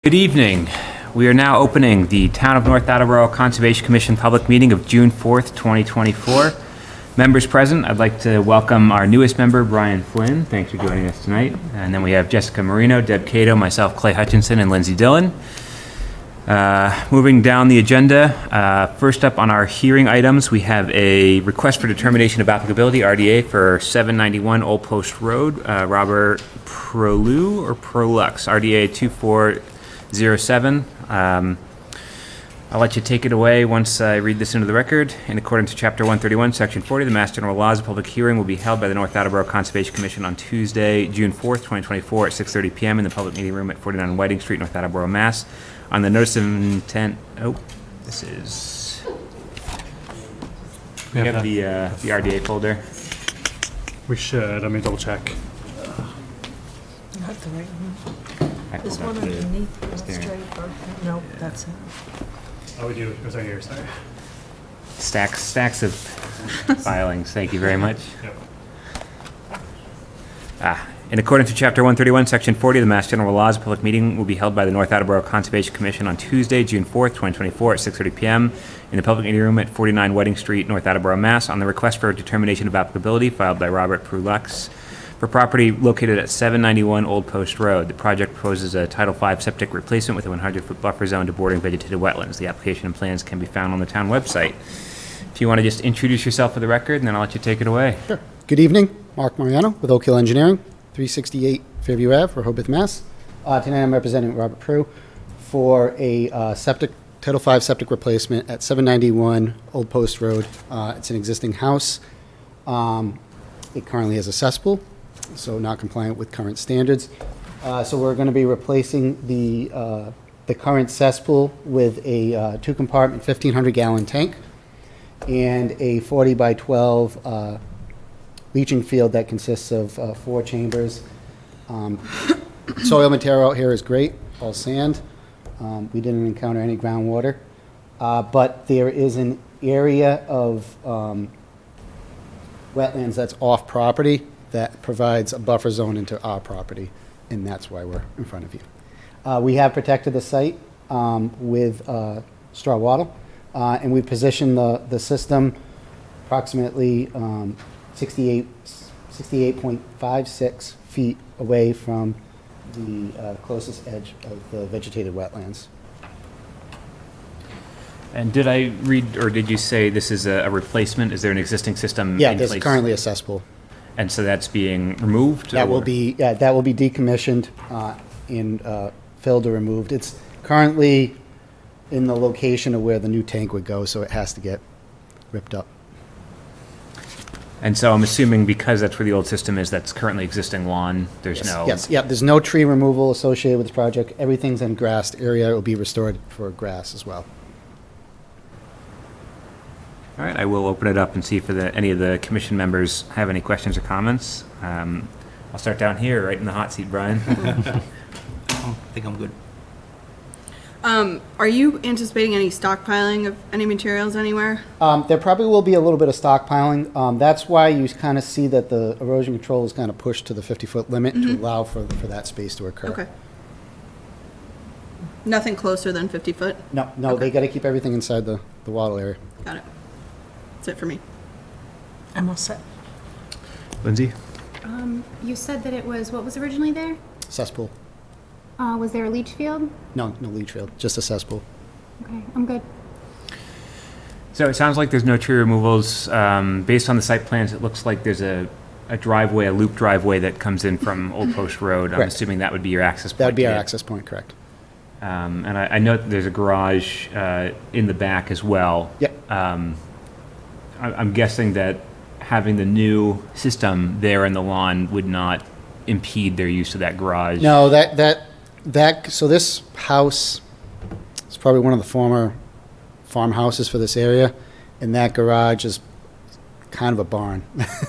Good evening. We are now opening the Town of North Attleboro Conservation Commission public meeting of June 4th, 2024. Members present, I'd like to welcome our newest member, Brian Flynn. Thanks for joining us tonight. And then we have Jessica Marino, Deb Cato, myself, Clay Hutchinson, and Lindsay Dillon. Moving down the agenda, first up on our hearing items, we have a request for determination of applicability, RDA, for 791 Old Post Road, Robert Prolu or Prolux, RDA 2407. I'll let you take it away once I read this into the record. In accordance to Chapter 131, Section 40 of the Mass General Laws, a public hearing will be held by the North Attleboro Conservation Commission on Tuesday, June 4th, 2024 at 6:30 p.m. in the public meeting room at 49 Whiting Street, North Attleboro, Mass. On the notice of intent, this is, we have the RDA folder. We should. Let me double check. Not the right one. This one underneath is straight, or, no, that's it. Oh, we do. It was right here, sorry. Stacks of filings, thank you very much. Yep. In accordance with Chapter 131, Section 40 of the Mass General Laws, a public meeting will be held by the North Attleboro Conservation Commission on Tuesday, June 4th, 2024 at 6:30 p.m. in the public meeting room at 49 Whiting Street, North Attleboro, Mass. on the request for a determination of applicability filed by Robert Prolux for property located at 791 Old Post Road. The project proposes a Title V septic replacement with a 100-foot buffer zone to bordering vegetated wetlands. The application and plans can be found on the town website. If you want to just introduce yourself for the record, and then I'll let you take it away. Sure. Good evening, Mark Mariano with Oak Hill Engineering, 368 Fairview Ave, Rehoboth, Mass. Tonight I'm representing Robert Prue for a Title V septic replacement at 791 Old Post Road. It's an existing house. It currently has a cesspool, so not compliant with current standards. So we're going to be replacing the current cesspool with a two-compartment 1,500-gallon tank and a 40 by 12 leaching field that consists of 4 chambers. Soil material out here is great, all sand. We didn't encounter any groundwater, but there is an area of wetlands that's off property that provides a buffer zone into our property, and that's why we're in front of you. We have protected the site with straw wattle, and we positioned the system approximately 68.56 feet away from the closest edge of the vegetated wetlands. And did I read, or did you say this is a replacement? Is there an existing system Yeah, in there's place? currently a cesspool. And so that's being removed? That will or- be decommissioned and filled or removed. It's currently in the location of where the new tank would go, so it has to get ripped up. And so I'm assuming because that's where the old system is, that's currently existing lawn, there's Yes, no... Yes, yeah, there's no tree removal associated with the project. Everything's in grassed area. It will be restored for grass as well. All right, I will open it up and see if any of the commission members have any questions or comments. I'll start down here, right in the hot seat, Brian. I think I'm good. Are you anticipating any stockpiling of any materials anywhere? There probably will be a little bit of stockpiling. That's why you kind of see that the erosion control is kind of pushed to the 50-foot limit to allow for that space to occur. Okay. Nothing closer than 50 foot? No, Okay. they got to keep everything inside the wattle area. Got it. That's it for me. I'm all set. Lindsay? You said that it was, what was originally there? Cesspool. Was there a leach field? No leach field, just a cesspool. Okay, I'm good. So it sounds like there's no tree removals. Based on the site plans, it looks like there's a driveway, a loop driveway that comes in from Old Post Road. I'm Correct. assuming that would be your access point. That would be to our it. access point, correct. And I know that there's a garage in the back as well. Yep. I'm guessing that having the new system there in the lawn would not impede their use of that garage. No, so this house is probably one of the former farmhouses for this area, and that garage is kind of a barn,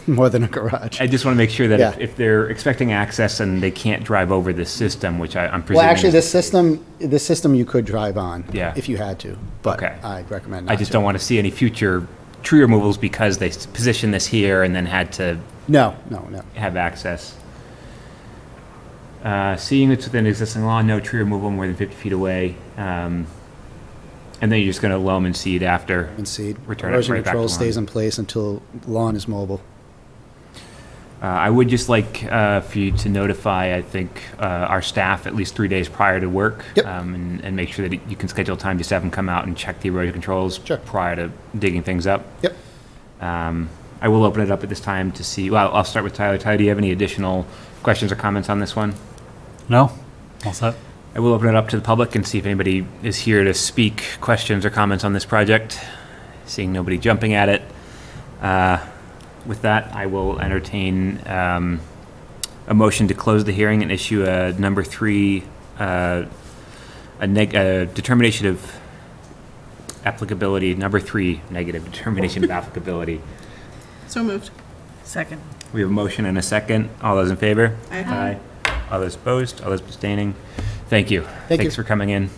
more than a garage. I just want to make sure that Yeah. if they're expecting access and they can't drive over this system, which I'm presuming. Well, actually, is- this system you could drive on, Yeah. if you had to, but Okay. I recommend not I just to. don't want to see any future tree removals because they positioned this here and then had to No. have access. Seeing it's within existing law, no tree removal more than 50 feet away. And then you're just going to loam and seed after. And seed. Return it Erosion right back to control lawn. stays in place until lawn is mobile. I would just like for you to notify, I think, our staff at least 3 days prior to work. Yep. And make sure that you can schedule time just to have them come out and check the erosion controls Sure. prior to digging things up. Yep. I will open it up at this time to see, well, I'll start with Tyler. Tyler, do you have any additional questions or comments on this one? No? All set? I will open it up to the public and see if anybody is here to speak questions or comments on this project. Seeing nobody jumping at it. With that, I will entertain a motion to close the hearing and issue a number 3, a determination of applicability, number 3, negative determination of applicability. So moved. Second. We have a motion and a second. All those in favor? Aye. All those opposed? All those abstaining? Thank you. Thank Thanks you. for coming in.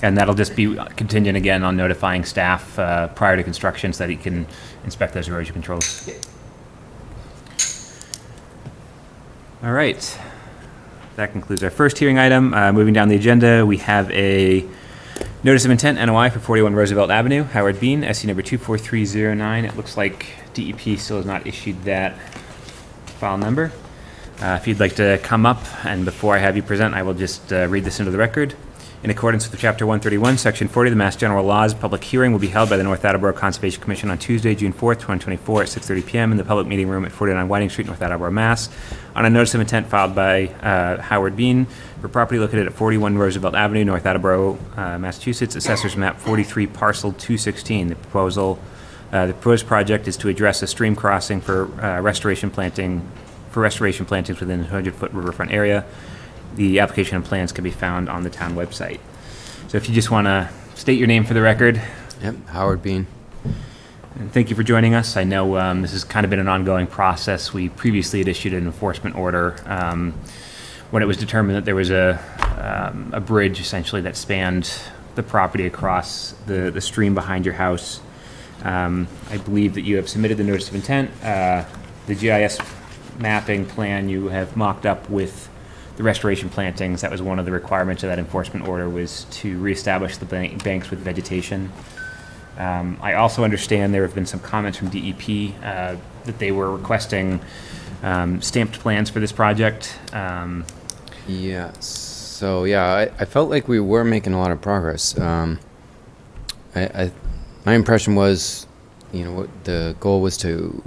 And that'll just be contingent again on notifying staff prior to construction so that he can inspect those erosion controls. All right. That concludes our first hearing item. Moving down the agenda, we have a notice of intent NOI for 41 Roosevelt Avenue, Howard Bean, SC number 24309. It looks like DEP still has not issued that file number. If you'd like to come up, and before I have you present, I will just read this into the record. In accordance with Chapter 131, Section 40 of the Mass General Laws, public hearing will be held by the North Attleboro Conservation Commission on Tuesday, June 4th, 2024 at 6:30 p.m. in the public meeting room at 49 Whiting Street, North Attleboro, Mass. On a notice of intent filed by Howard Bean for property located at 41 Roosevelt Avenue, North Attleboro, Massachusetts, Assessors Map 43, Parcel 216. The proposed project is to address a stream crossing for restoration plantings within the 100-foot riverfront area. The application and plans can be found on the town website. So if you just want to state your name for the record, Yep, Howard Bean. and thank you for joining us. I know this has kind of been an ongoing process. We previously had issued an enforcement order when it was determined that there was a bridge essentially that spanned the property across the stream behind your house. I believe that you have submitted the notice of intent. The GIS mapping plan you have mocked up with the restoration plantings. That was one of the requirements of that enforcement order, was to reestablish the banks with vegetation. I also understand there have been some comments from DEP that they were requesting stamped plans for this project. Yes. So yeah, I felt like we were making a lot of progress. My impression was, what the goal was to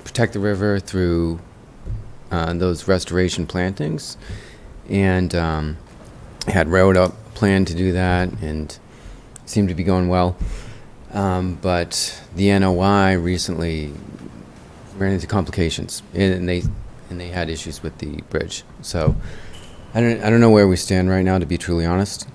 protect the river through those restoration plantings, and had wrote up a plan to do that, and seemed to be going well. But the NOI recently ran into complications, and they had issues with the bridge. So I don't know where we stand right now, to be truly honest.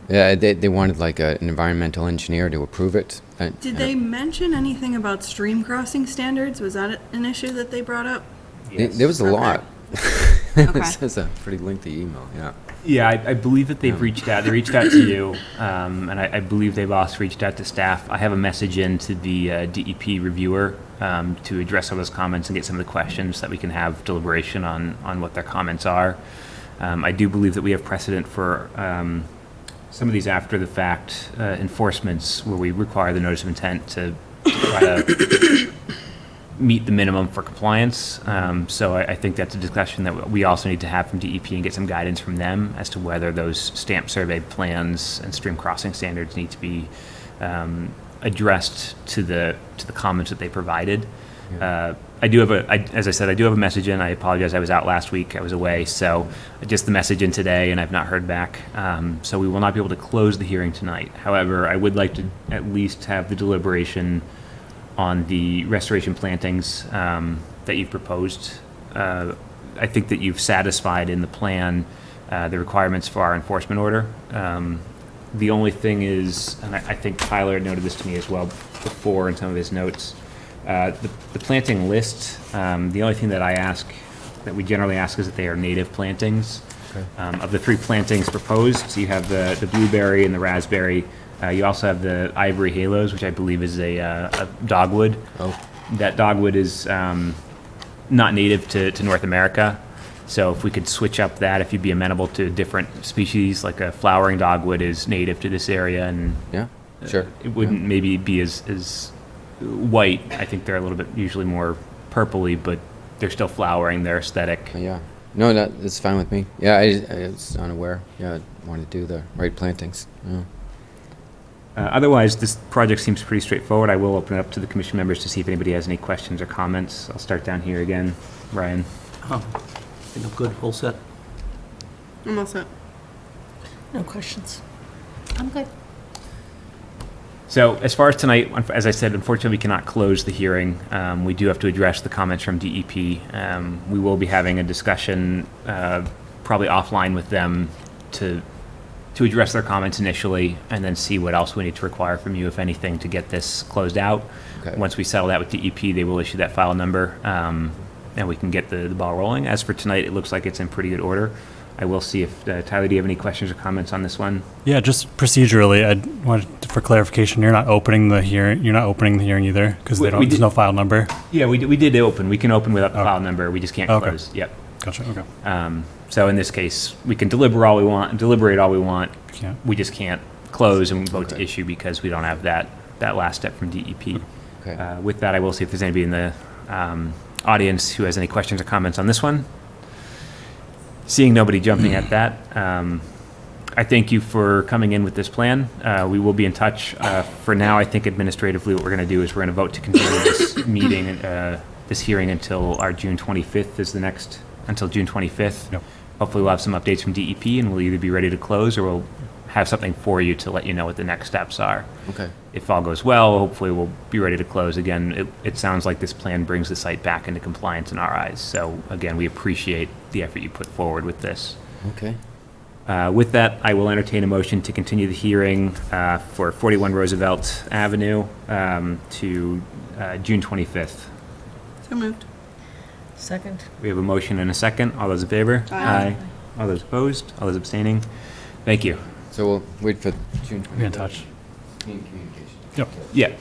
They wanted like an environmental engineer to approve it. Did they mention anything about stream crossing standards? Was that an issue that they brought up? There was a Okay. lot. Okay. This is a pretty lengthy email. Yeah. Yeah, I believe that they've reached out. They reached out to you, and I believe they've also reached out to staff. I have a message in to the DEP reviewer to address some of those comments and get some of the questions so that we can have deliberation on what their comments are. I do believe that we have precedent for some of these after-the-fact enforcements where we require the notice of intent to try to meet the minimum for compliance. So I think that's a discussion that we also need to have from DEP and get some guidance from them as to whether those stamp survey plans and stream crossing standards need to be addressed to the comments that they provided. I do have as I said, I do have a message in. I apologize. I was out last week. I was away. So just the message in today, and I've not heard back. So we will not be able to close the hearing tonight. However, I would like to at least have the deliberation on the restoration plantings that you've proposed. I think that you've satisfied in the plan the requirements for our enforcement order. The only thing is, and I think Tyler noted this to me as well before in some of his notes, the planting list, the only thing that that we generally ask is that they are native plantings. Okay. Of the 3 plantings proposed, so you have the blueberry and the raspberry. You also have the ivory halos, which I believe is a dogwood. Oh. That dogwood is not native to North America. So if we could switch up that, if you'd be amenable to different species, like a flowering dogwood is native to this area, and Yeah, sure. it wouldn't maybe be as white. I think they're a little bit usually more purpley, but they're still flowering. They're aesthetic. Yeah. No, that's fine with me. Yeah, I was unaware. Yeah, I wanted to do the right plantings. Yeah. Otherwise, this project seems pretty straightforward. I will open it up to the commission members to see if anybody has any questions or comments. I'll start down here again. Ryan? I think I'm good, all set. I'm all set. No questions. I'm good. So as far as tonight, as I said, unfortunately, we cannot close the hearing. We do have to address the comments from DEP. We will be having a discussion, probably offline with them to address their comments initially, and then see what else we need to require from you, if anything, to get this closed out. Okay. Once we settle that with DEP, they will issue that file number, and we can get the ball rolling. As for tonight, it looks like it's in pretty good order. I will see if, Tyler, do you have any questions or comments on this one? Yeah, just procedurally, I wanted for clarification. You're not opening the hearing. You're not opening the hearing either because We there's did- no file number. Yeah, we did open. We can open without the Okay. file number. We just can't Okay. close. Yep. Gotcha. Okay. So in this case, we can deliberate all we want. Can't. We just can't close and vote to Okay. issue because we don't have that last step from DEP. Okay. With that, I will see if there's anybody in the audience who has any questions or comments on this one. Seeing nobody jumping at that, I thank you for coming in with this plan. We will be in touch. For now, I think administratively what we're going to do is we're going to vote to continue this meeting, this hearing until our June 25th is the next, until June 25th. Yep. Hopefully we'll have some updates from DEP and we'll either be ready to close or we'll have something for you to let you know what the next steps are. Okay. If all goes well, hopefully we'll be ready to close. Again, it sounds like this plan brings the site back into compliance in our eyes. So again, we appreciate the effort you put forward with this. Okay. With that, I will entertain a motion to continue the hearing for 41 Roosevelt Avenue to June 25th. So moved. Second. We have a motion and a second. All those in favor? Aye. All those opposed? All those abstaining? Thank you. So we'll wait for June 25th. Be in touch. Communication. Yep. Yeah.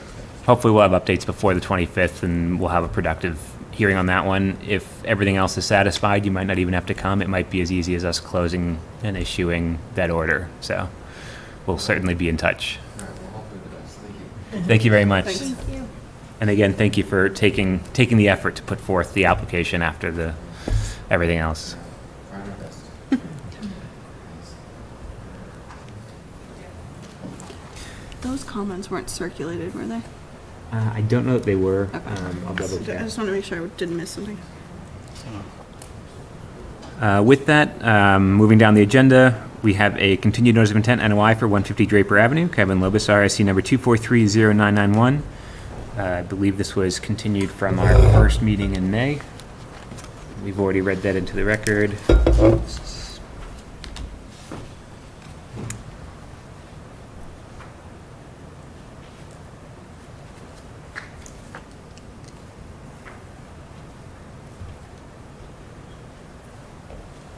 Hopefully we'll have updates before the 25th and we'll have a productive hearing on that one. If everything else is satisfied, you might not even have to come. It might be as easy as us closing and issuing that order. So we'll certainly be in touch. All right, well, hopefully the best. Thank you. Thank you very much. Thanks. Thank you. And again, thank you for taking the effort to put forth the application after everything else. Trying our best. Those comments weren't circulated, were they? I don't know that they were. Okay. I'll double I check. just want to make sure I didn't miss something. With that, moving down the agenda, we have a continued notice of intent NOI for 150 Draper Avenue. Kevin Lobas, RIC number 2430991. I believe this was continued from our first meeting in May. We've already read that into the record.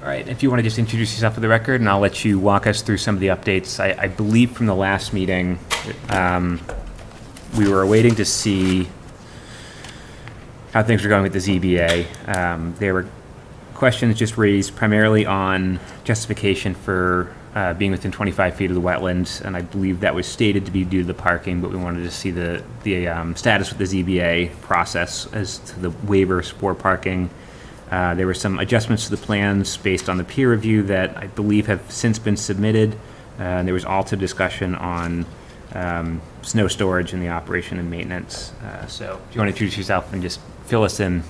All right, if you want to just introduce yourself for the record, and I'll let you walk us through some of the updates. I believe from the last meeting, we were waiting to see how things were going with the ZBA. There were questions just raised primarily on justification for being within 25 feet of the wetlands, and I believe that was stated to be due to the parking, but we wanted to see the status with the ZBA process as to the waivers for parking. There were some adjustments to the plans based on the peer review that I believe have since been submitted. And there was also discussion on snow storage and the operation and maintenance. So if you want to introduce yourself and just fill us in.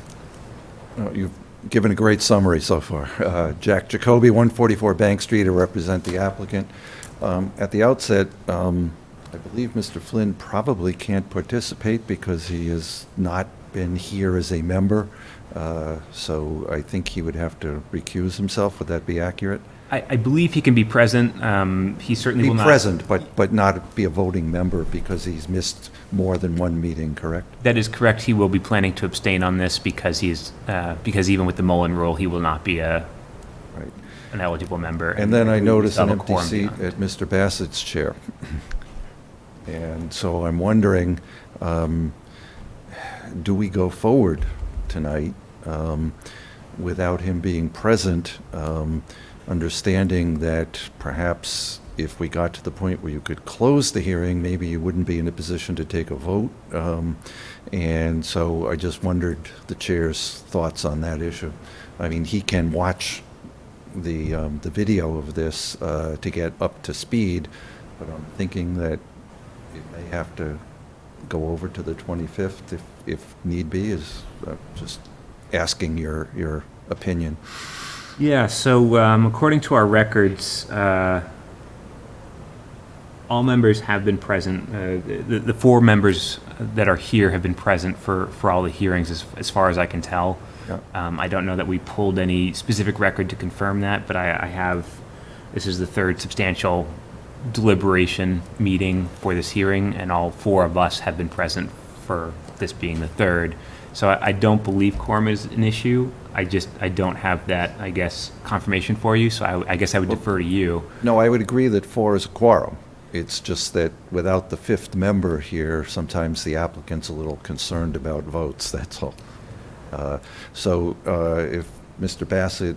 You've given a great summary so far. Jack Jacoby, 144 Bank Street, I represent the applicant. At the outset, I believe Mr. Flynn probably can't participate because he has not been here as a member. So I think he would have to recuse himself. Would that be accurate? I believe he can be present. He certainly Be will not. present, but not be a voting member because he's missed more than one meeting, correct? That is correct. He will be planning to abstain on this because because even with the Mullen rule, he will not be Right. an eligible member. And then I we notice still an have a empty quorum seat beyond. at Mr. Bassett's chair. And so I'm wondering, do we go forward tonight without him being present, understanding that perhaps if we got to the point where you could close the hearing, maybe you wouldn't be in a position to take a vote. And so I just wondered the chair's thoughts on that issue. I mean, he can watch the video of this to get up to speed, but I'm thinking that it may have to go over to the 25th if need be, is just asking your opinion. Yeah, so according to our records, all members have been present. The four members that are here have been present for all the hearings, as far as I can tell. Yeah. I don't know that we pulled any specific record to confirm that, but I have, this is the third substantial deliberation meeting for this hearing, and all four of us have been present for this being the third. So I don't believe quorum is an issue. I don't have that, I guess, confirmation for you, so I guess I would defer to you. No, I would agree that 4 is a quorum. It's just that without the 5th member here, sometimes the applicant's a little concerned about votes, that's all. So if Mr. Bassett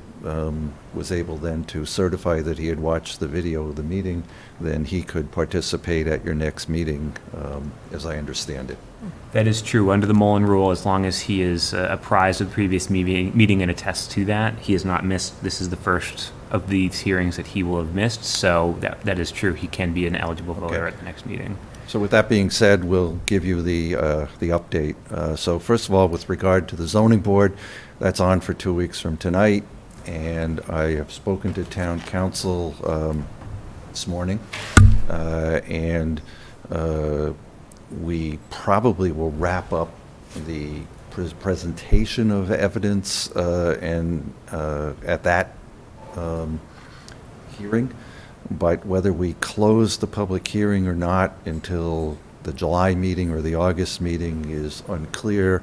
was able then to certify that he had watched the video of the meeting, then he could participate at your next meeting, as I understand it. That is true. Under the Mullen Rule, as long as he is apprised of the previous meeting and attests to that, he has not missed. This is the first of these hearings that he will have missed, so that is true. He can be an eligible voter at the next meeting. So with that being said, we'll give you the update. So first of all, with regard to the zoning board, that's on for 2 weeks from tonight, and I have spoken to town council this morning, and we probably will wrap up the presentation of evidence and at that hearing. But whether we close the public hearing or not until the July meeting or the August meeting is unclear.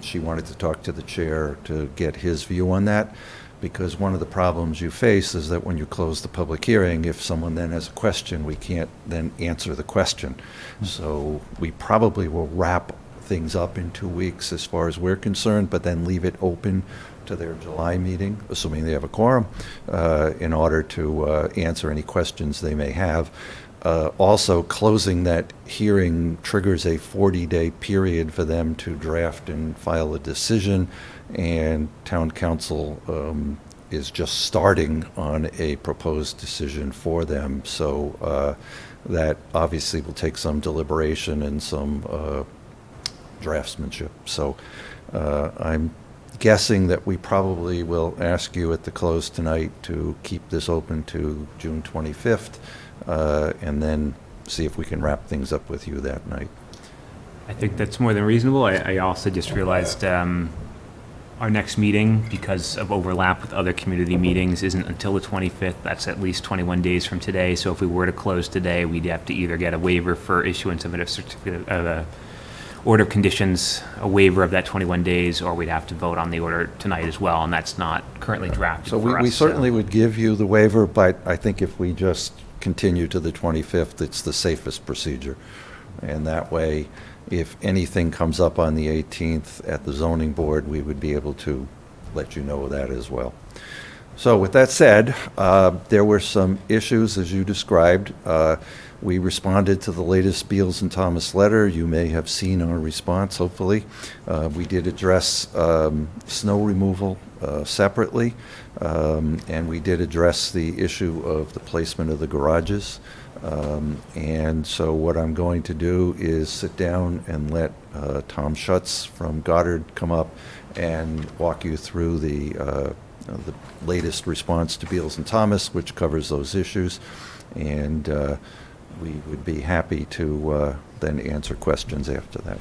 She wanted to talk to the chair to get his view on that, because one of the problems you face is that when you close the public hearing, if someone then has a question, we can't then answer the question. So we probably will wrap things up in 2 weeks as far as we're concerned, but then leave it open to their July meeting, assuming they have a quorum, in order to answer any questions they may have. Also, closing that hearing triggers a 40-day period for them to draft and file a decision, and town council is just starting on a proposed decision for them. So that obviously will take some deliberation and some draftsmanship. So I'm guessing that we probably will ask you at the close tonight to keep this open to June 25th, and then see if we can wrap things up with you that night. I think that's more than reasonable. I also just realized our next meeting, because of overlap with other community meetings, isn't until the 25th. That's at least 21 days from today. So if we were to close today, we'd have to either get a waiver for issuance of a certificate of a order of conditions, a waiver of that 21 days, or we'd have to vote on the order tonight as well, and that's not currently drafted So for us. we certainly would give you the waiver, but I think if we just continue to the 25th, it's the safest procedure. And that way, if anything comes up on the 18th at the zoning board, we would be able to let you know that as well. So with that said, there were some issues, as you described. We responded to the latest Beals and Thomas letter. You may have seen our response, hopefully. We did address snow removal separately, and we did address the issue of the placement of the garages. And so what I'm going to do is sit down and let Tom Schutz from Goddard come up and walk you through the latest response to Beals and Thomas, which covers those issues. And we would be happy to then answer questions after that.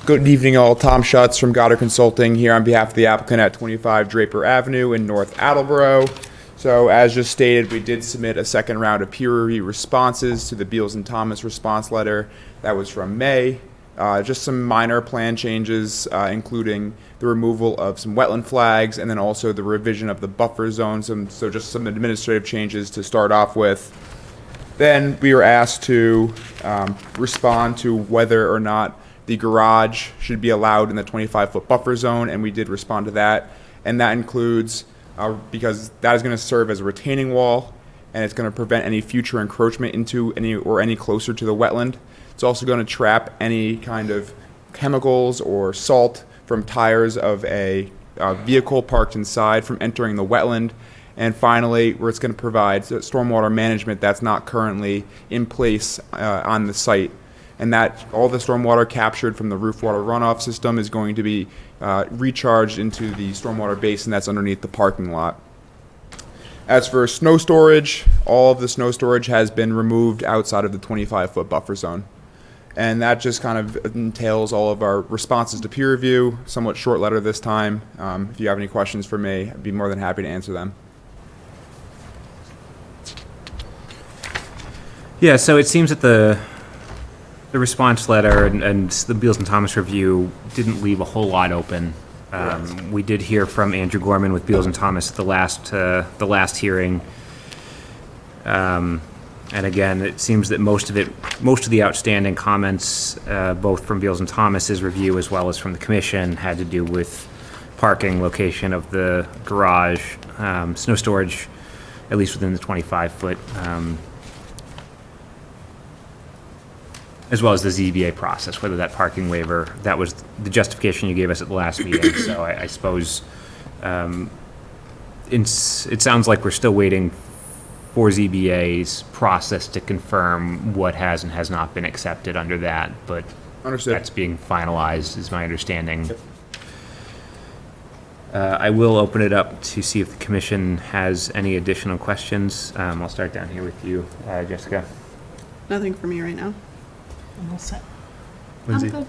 Good evening, all. Tom Schutz from Goddard Consulting here on behalf of the applicant at 25 Draper Avenue in North Attleboro. So, as just stated, we did submit a second round of peer review responses to the Beals and Thomas response letter. That was from May. Just some minor plan changes, including the removal of some wetland flags and then also the revision of the buffer zone. So just some administrative changes to start off with. Then we were asked to respond to whether or not the garage should be allowed in the 25-foot buffer zone, and we did respond to that. And that includes, because that is going to serve as a retaining wall, and it's going to prevent any future encroachment into any closer to the wetland. It's also going to trap any kind of chemicals or salt from tires of a vehicle parked inside from entering the wetland. And finally, where it's going to provide stormwater management that's not currently in place on the site. And that all the stormwater captured from the roof water runoff system is going to be recharged into the stormwater basin that's underneath the parking lot. As for snow storage, all of the snow storage has been removed outside of the 25-foot buffer zone. And that just kind of entails all of our responses to peer review, somewhat short letter this time. If you have any questions for me, I'd be more than happy to answer them. Yeah, so it seems that the response letter and the Beals and Thomas review didn't leave a whole lot open. We did hear from Andrew Gorman with Beals and Thomas at the last hearing. And again, it seems that most of the outstanding comments, both from Beals and Thomas's review as well as from the commission, had to do with parking, location of the garage, snow storage, at least within the 25-foot, as well as the ZBA process, whether that parking waiver, that was the justification you gave us at the last meeting. So I suppose it sounds like we're still waiting for ZBA's process to confirm what has and has not been accepted under that, but Understood. That's being finalized, is my understanding. I will open it up to see if the commission has any additional questions. I'll start down here with you, Jessica. Nothing for me right now. I'm all set. Lindsay? I'm good.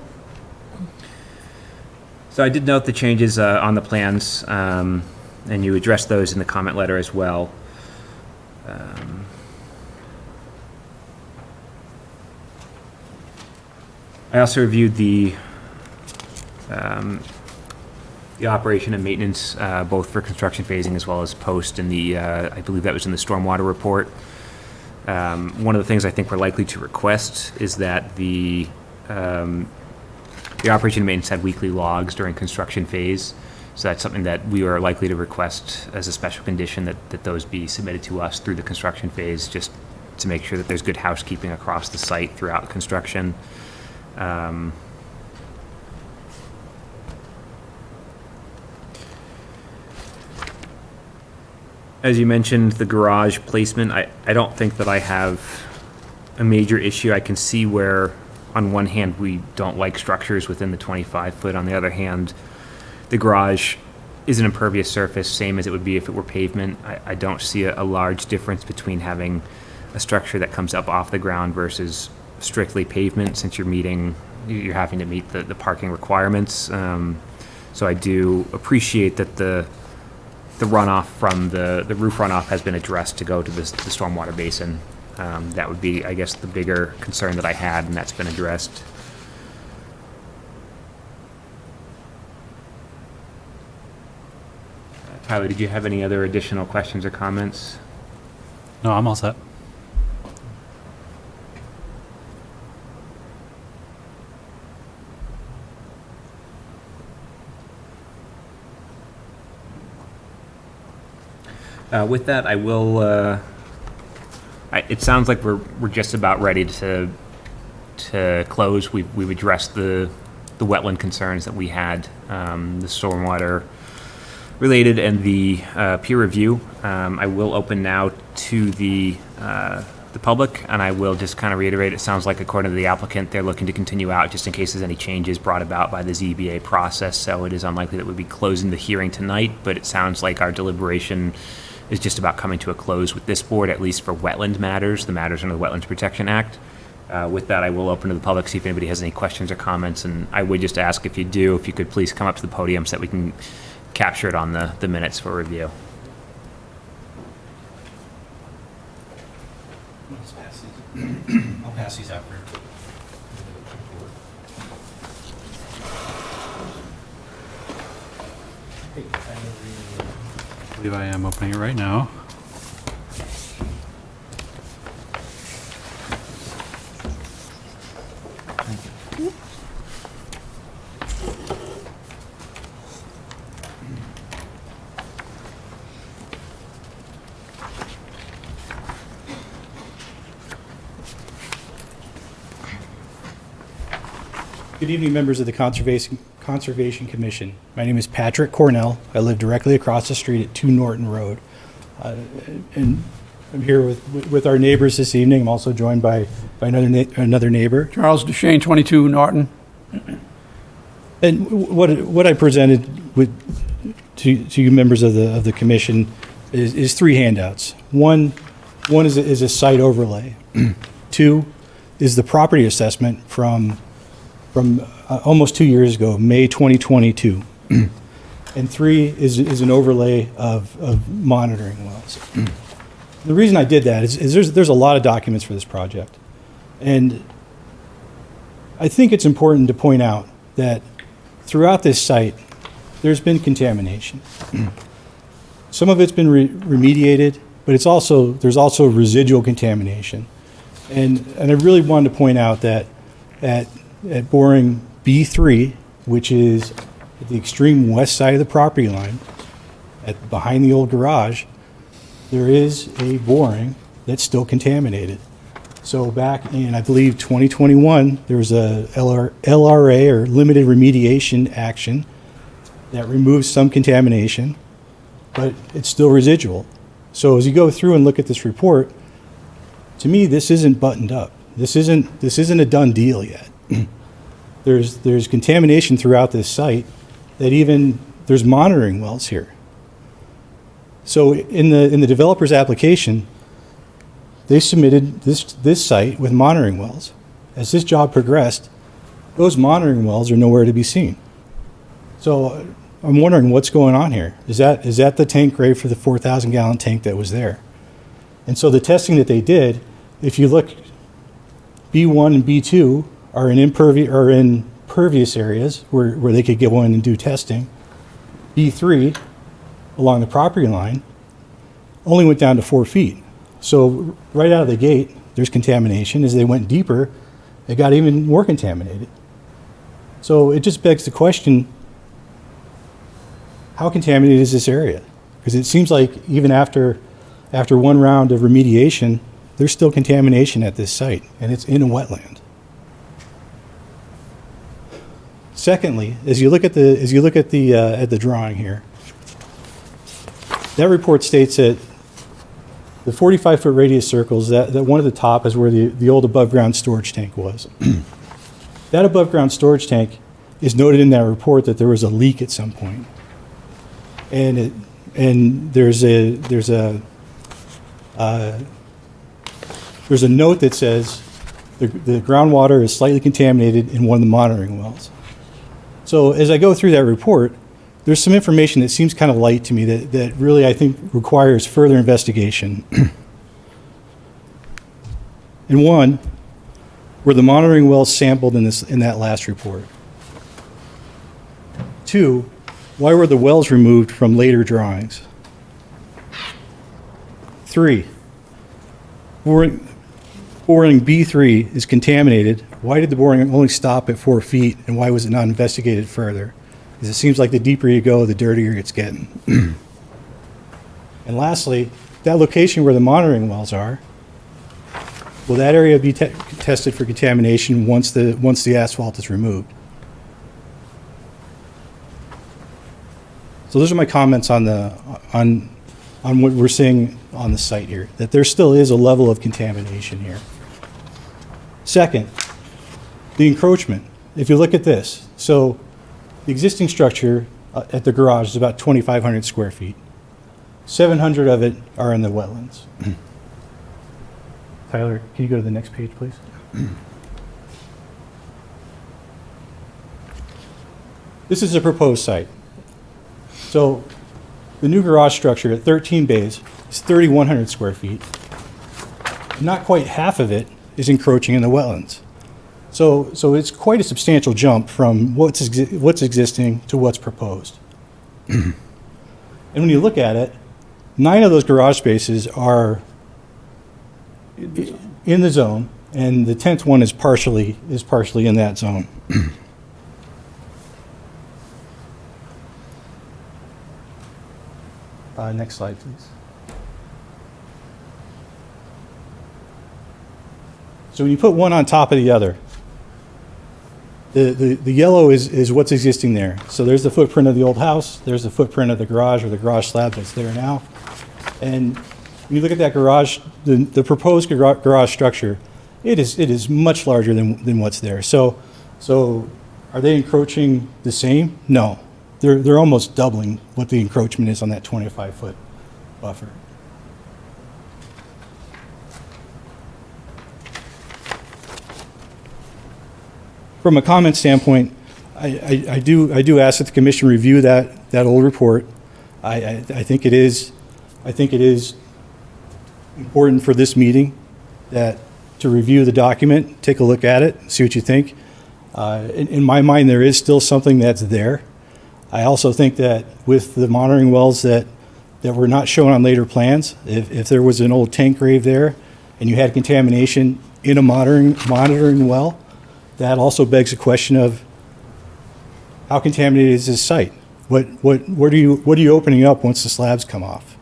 So I did note the changes on the plans, and you addressed those in the comment letter as well. I also reviewed the operation and maintenance, both for construction phasing as well as post, in the I believe that was in the stormwater report. One of the things I think we're likely to request is that the operation and maintenance had weekly logs during construction phase. So that's something that we are likely to request as a special condition, that those be submitted to us through the construction phase, just to make sure that there's good housekeeping across the site throughout construction. As you mentioned, the garage placement, I don't think that I have a major issue. I can see where, on one hand, we don't like structures within the 25-foot. On the other hand, the garage is an impervious surface, same as it would be if it were pavement. I don't see a large difference between having a structure that comes up off the ground versus strictly pavement, since you're having to meet the parking requirements. So I do appreciate that the runoff from the roof runoff has been addressed to go to the stormwater basin. That would be, I guess, the bigger concern that I had, and that's been addressed. Tyler, did you have any other additional questions or comments? No, I'm all set. With that, I will. It sounds like we're just about ready to close. We've addressed the wetland concerns that we had, the stormwater related, and the peer review. I will open now to the public, and I will just kind of reiterate. It sounds like, according to the applicant, they're looking to continue out just in case there's any changes brought about by the ZBA process. So it is unlikely that we'll be closing the hearing tonight, but it sounds like our deliberation is just about coming to a close with this board, at least for wetland matters, the matters under the Wetlands Protection Act. With that, I will open to the public, see if anybody has any questions or comments, and I would just ask, if you do, if you could please come up to the podium so that we can capture it on the minutes for review. I'll pass these out for. I believe I am opening it right now. Good evening, members of the Conservation Commission. My name is Patrick Cornell. I live directly across the street at 2 Norton Road. And I'm here with our neighbors this evening. I'm also joined by another neighbor. Charles Duchesne, 22 Norton. And what I presented to you members of the commission is 3 handouts. One is a site overlay. 2 is the property assessment from almost 2 years ago, May 2022. And 3 is an overlay of monitoring wells. The reason I did that is there's a lot of documents for this project. And I think it's important to point out that throughout this site, there's been contamination. Some of it's been remediated, but there's also residual contamination. And I really wanted to point out that at boring B3, which is at the extreme west side of the property line, behind the old garage, there is a boring that's still contaminated. So back in, I believe, 2021, there was a LRA, or limited remediation action, that removes some contamination, but it's still residual. So as you go through and look at this report, to me, this isn't buttoned up. This isn't a done deal yet. There's contamination throughout this site that even there's monitoring wells here. So in the developer's application, they submitted this site with monitoring wells. As this job progressed, those monitoring wells are nowhere to be seen. So I'm wondering what's going on here. Is that the tank grade for the 4,000 gallon tank that was there? And so the testing that they did, if you look, B1 and B2 are in impervious areas where they could go in and do testing. B3, along the property line, only went down to 4 feet. So right out of the gate, there's contamination. As they went deeper, it got even more contaminated. So it just begs the question, how contaminated is this area? Because it seems like even after one round of remediation, there's still contamination at this site, and it's in a wetland. Secondly, as you look at the drawing here, that report states that the 45-foot radius circles, that one at the top is where the old above-ground storage tank was. That above-ground storage tank is noted in that report that there was a leak at some point, and there's a note that says the groundwater is slightly contaminated in one of the monitoring wells. So as I go through that report, there's some information that seems kind of light to me that really, I think, requires further investigation. And one, were the monitoring wells sampled in that last report? 2, why were the wells removed from later drawings? 3, boring B3 is contaminated. Why did the boring only stop at 4 feet, and why was it not investigated further? Because it seems like the deeper you go, the dirtier it's getting. And lastly, that location where the monitoring wells are, will that area be tested for contamination once the asphalt is removed? So those are my comments on what we're seeing on the site here, that there still is a level of contamination here. Second, the encroachment. If you look at this, so the existing structure at the garage is about 2,500 square feet. 700 of it are in the wetlands. Tyler, can you go to the next page, please? This is a proposed site. So the new garage structure at 13 bays is 3,100 square feet. Not quite half of it is encroaching in the wetlands. So it's quite a substantial jump from what's existing to what's proposed. And when you look at it, 9 of those garage spaces are in the zone, and the 10th one is partially in that zone. Next slide, please. So when you put one on top of the other, the yellow is what's existing there. So there's the footprint of the old house, there's the footprint of the garage or the garage slab that's there now. And when you look at that garage, the proposed garage structure, it is much larger than what's there. So are they encroaching the same? No. They're almost doubling what the encroachment is on that 25-foot buffer. From a comment standpoint, I do ask that the commission review that old report. I think it is important for this meeting to review the document, take a look at it, see what you think. In my mind, there is still something that's there. I also think that with the monitoring wells that were not shown on later plans, if there was an old tank grave there and you had contamination in a monitoring well, that also begs the question of how contaminated is this site? What are you opening up once the slabs come off?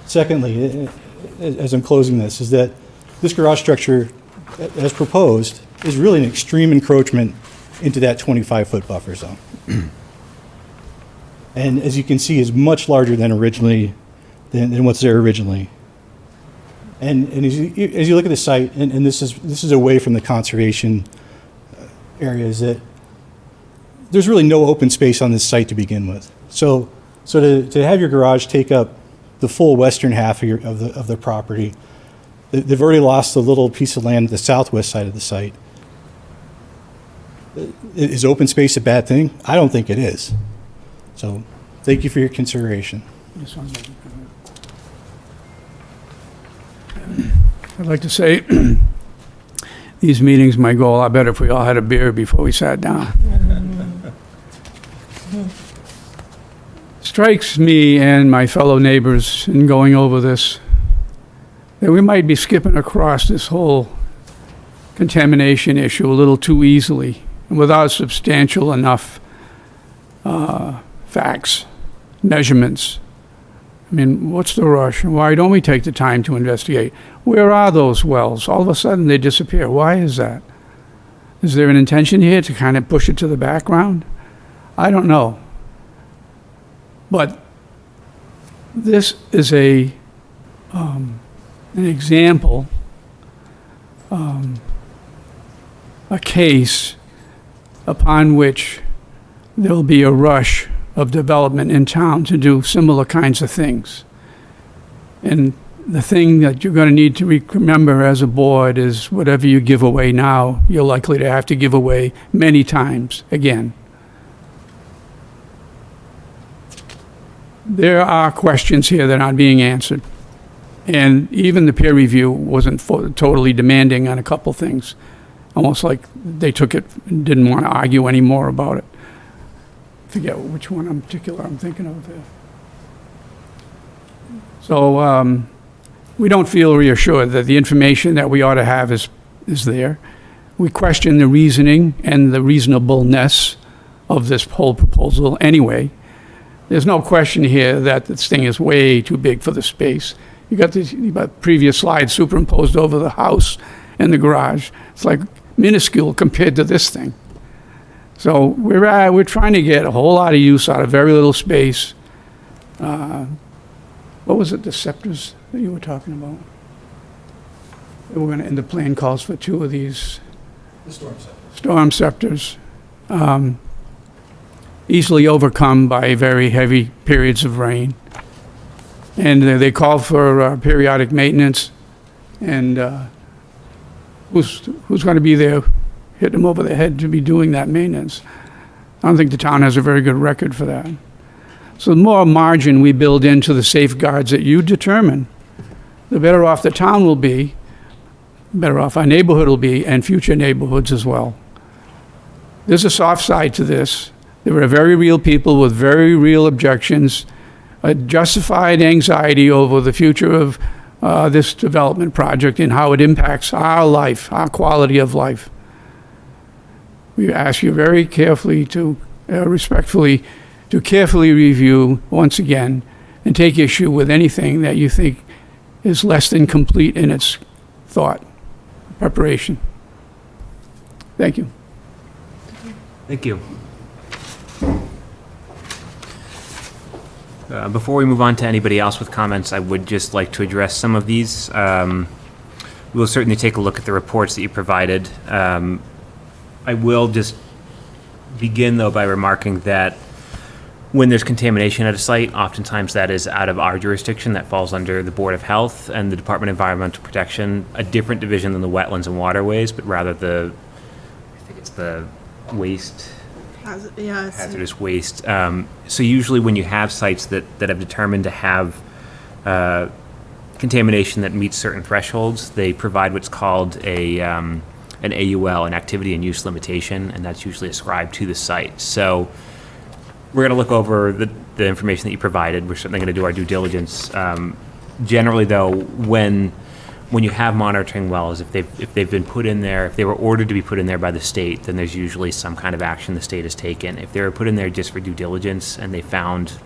Secondly, as I'm closing this, is that this garage structure, as proposed, is really an extreme encroachment into that 25-foot buffer zone. And as you can see, is much larger than what's there originally. And as you look at the site, and this is away from the conservation areas, that there's really no open space on this site to begin with. So to have your garage take up the full western half of the property, they've already lost a little piece of land at the southwest side of the site. Is open space a bad thing? I don't think it is. So thank you for your consideration. I'd like to say, these meetings might go a lot better if we all had a beer before we sat down. Strikes me and my fellow neighbors in going over this that we might be skipping across this whole contamination issue a little too easily without substantial enough facts, measurements. I mean, what's the rush? Why don't we take the time to investigate? Where are those wells? All of a sudden they disappear. Why is that? Is there an intention here to kind of push it to the background? I don't know. But this is an example, a case upon which there'll be a rush of development in town to do similar kinds of things. And the thing that you're going to need to remember as a board is whatever you give away now, you're likely to have to give away many times again. There are questions here that aren't being answered. And even the peer review wasn't totally demanding on a couple things. Almost like they took it and didn't want to argue any more about it. Forget which one in particular I'm thinking of there. So we don't feel reassured that the information that we ought to have is there. We question the reasoning and the reasonableness of this whole proposal anyway. There's no question here that this thing is way too big for the space. You got the previous slide superimposed over the house and the garage. It's like minuscule compared to this thing. So we're trying to get a whole lot of use out of very little space. What was it, the scepters that you were talking about? We're going to end the plan calls for 2 of these. The storm scepters. Storm scepters. Easily overcome by very heavy periods of rain. And they call for periodic maintenance. And who's going to be there hit them over the head to be doing that maintenance? I don't think the town has a very good record for that. So the more margin we build into the safeguards that you determine, the better off the town will be, better off our neighborhood will be, and future neighborhoods as well. There's a soft side to this. There are very real people with very real objections, a justified anxiety over the future of this development project and how it impacts our life, our quality of life. We ask you very carefully to, respectfully, to carefully review once again and take issue with anything that you think is less than complete in its thought, preparation. Thank you. Thank you. Before we move on to anybody else with comments, I would just like to address some of these. We'll certainly take a look at the reports that you provided. I will just begin, though, by remarking that when there's contamination at a site, oftentimes that is out of our jurisdiction. That falls under the Board of Health and the Department of Environmental Protection, a different division than the Wetlands and Waterways, but rather I think it's the waste. Hazardous waste. So usually when you have sites that have determined to have contamination that meets certain thresholds, they provide what's called an AUL, an activity and use limitation, and that's usually ascribed to the site. So we're going to look over the information that you provided. We're certainly going to do our due diligence. Generally, though, when you have monitoring wells, if they've been put in there, if they were ordered to be put in there by the state, then there's usually some kind of action the state has taken. If they were put in there just for due diligence and they found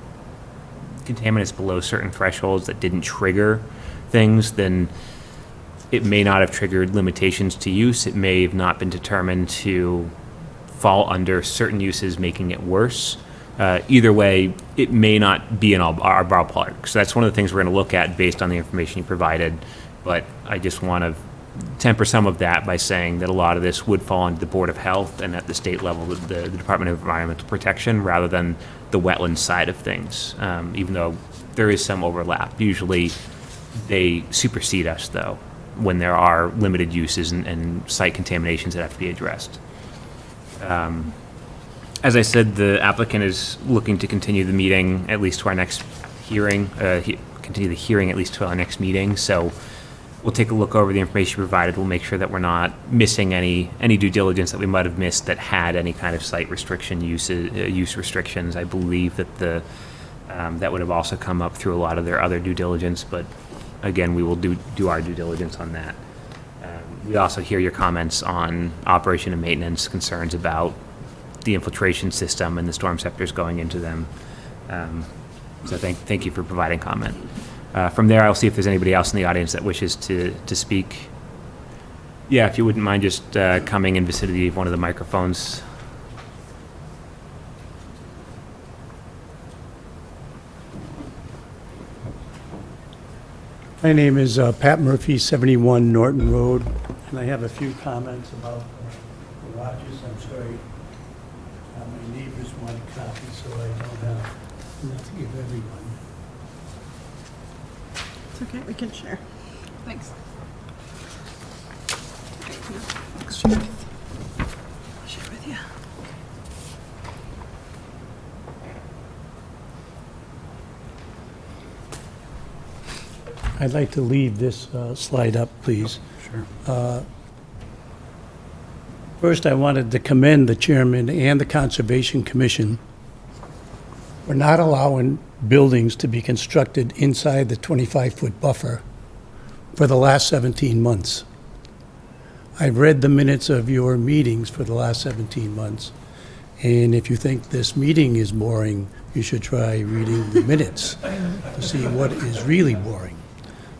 contaminants below certain thresholds that didn't trigger things, then it may not have triggered limitations to use. It may have not been determined to fall under certain uses, making it worse. Either way, it may not be in our ballpark. So that's one of the things we're going to look at based on the information you provided. But I just want to temper some of that by saying that a lot of this would fall under the Board of Health and at the state level, the Department of Environmental Protection, rather than the wetland side of things, even though there is some overlap. Usually they supersede us, though, when there are limited uses and site contaminations that have to be addressed. As I said, the applicant is looking to continue the meeting at least to our next hearing, continue the hearing at least to our next meeting. So we'll take a look over the information provided. We'll make sure that we're not missing any due diligence that we might have missed that had any kind of site restriction use restrictions. I believe that that would have also come up through a lot of their other due diligence, but again, we will do our due diligence on that. We also hear your comments on operation and maintenance concerns about the infiltration system and the storm scepters going into them. So thank you for providing comment. From there, I'll see if there's anybody else in the audience that wishes to speak. Yeah, if you wouldn't mind just coming in vicinity of one of the microphones. My name is Pat Murphy, 71 Norton Road, and I have a few comments about garages. I'm sorry, my neighbors want a copy, so I don't have enough to give everyone. It's okay, we can share. Thanks. Share with you. I'd like to leave this slide up, please. Sure. First, I wanted to commend the chairman and the Conservation Commission for not allowing buildings to be constructed inside the 25-foot buffer for the last 17 months. I've read the minutes of your meetings for the last 17 months, and if you think this meeting is boring, you should try reading the minutes to see what is really boring.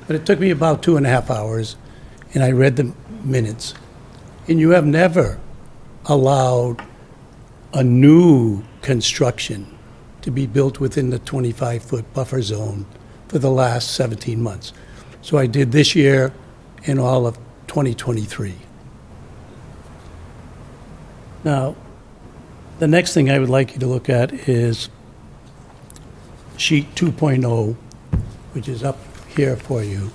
But it took me about 2.5 hours, and I read the minutes. And you have never allowed a new construction to be built within the 25-foot buffer zone for the last 17 months. So I did this year and all of 2023. Now, the next thing I would like you to look at is sheet 2.0, which is up here for you,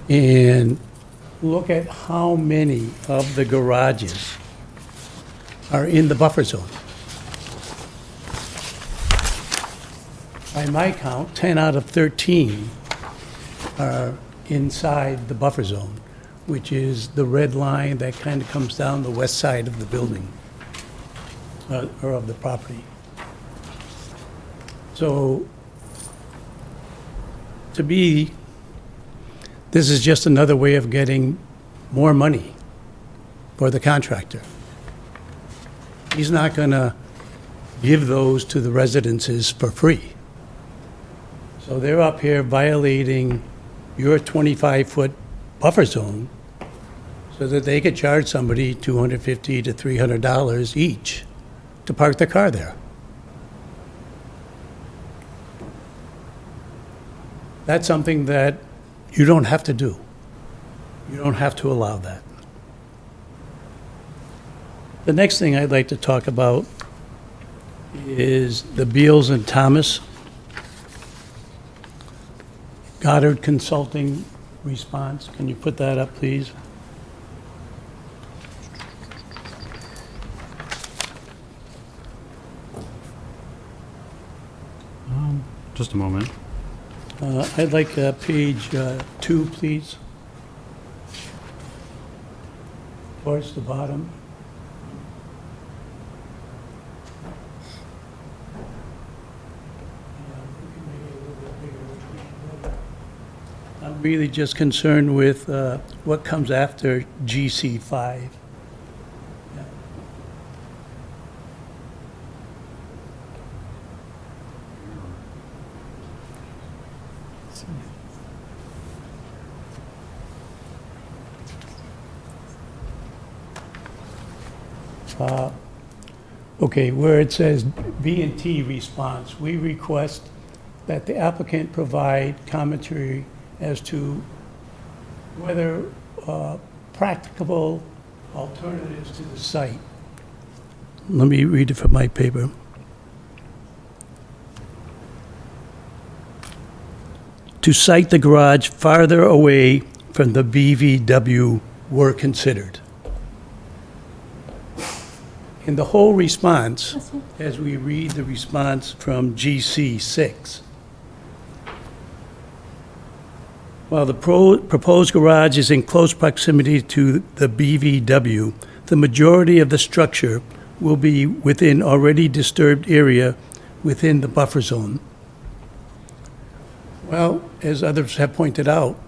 and look at how many of the garages are in the buffer zone. By my count, 10 out of 13 are inside the buffer zone, which is the red line that kind of comes down the west side of the building. or of the property. So, to me, this is just another way of getting more money for the contractor. He's not gonna give those to the residences for free. So they're up here violating your 25-foot buffer zone so that they could charge somebody $250 to $300 each to park their car there. That's something that you don't have to do. You don't have to allow that. The next thing I'd like to talk about is the Beals and Thomas Goddard Consulting response. Can you put that up, please? Just a moment. I'd like page 2, please. Towards the bottom. I'm really just concerned with what comes after GC5. Okay, where it says B&T response, we request that the applicant provide commentary as to whether practicable alternatives to the site. Let me read it from my paper. To site the garage farther away from the BVW were considered. In the whole response, as we read the response from GC6, while the proposed garage is in close proximity to the BVW, the majority of the structure will be within already disturbed area within the buffer zone. Well, as others have pointed out,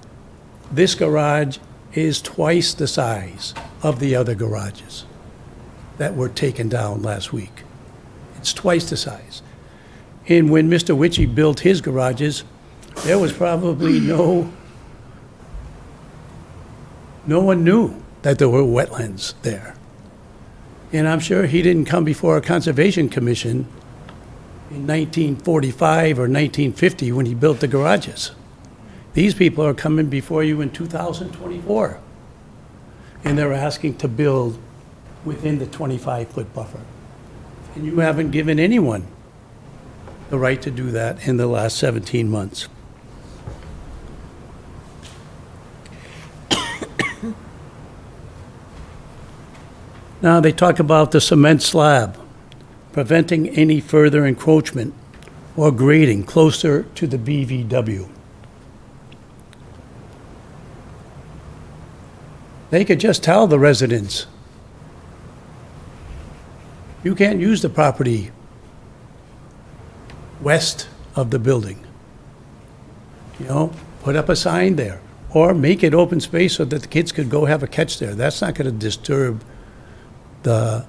this garage is twice the size of the other garages that were taken down last week. It's twice the size. And when Mr. Witchy built his garages, there was probably no one knew that there were wetlands there. And I'm sure he didn't come before a Conservation Commission in 1945 or 1950 when he built the garages. These people are coming before you in 2024. And they're asking to build within the 25-foot buffer. And you haven't given anyone the right to do that in the last 17 months. Now, they talk about the cement slab, preventing any further encroachment or grading closer to the BVW. They could just tell the residents, you can't use the property west of the building. You know, put up a sign there, or make it open space so that the kids could go have a catch there. That's not going to disturb the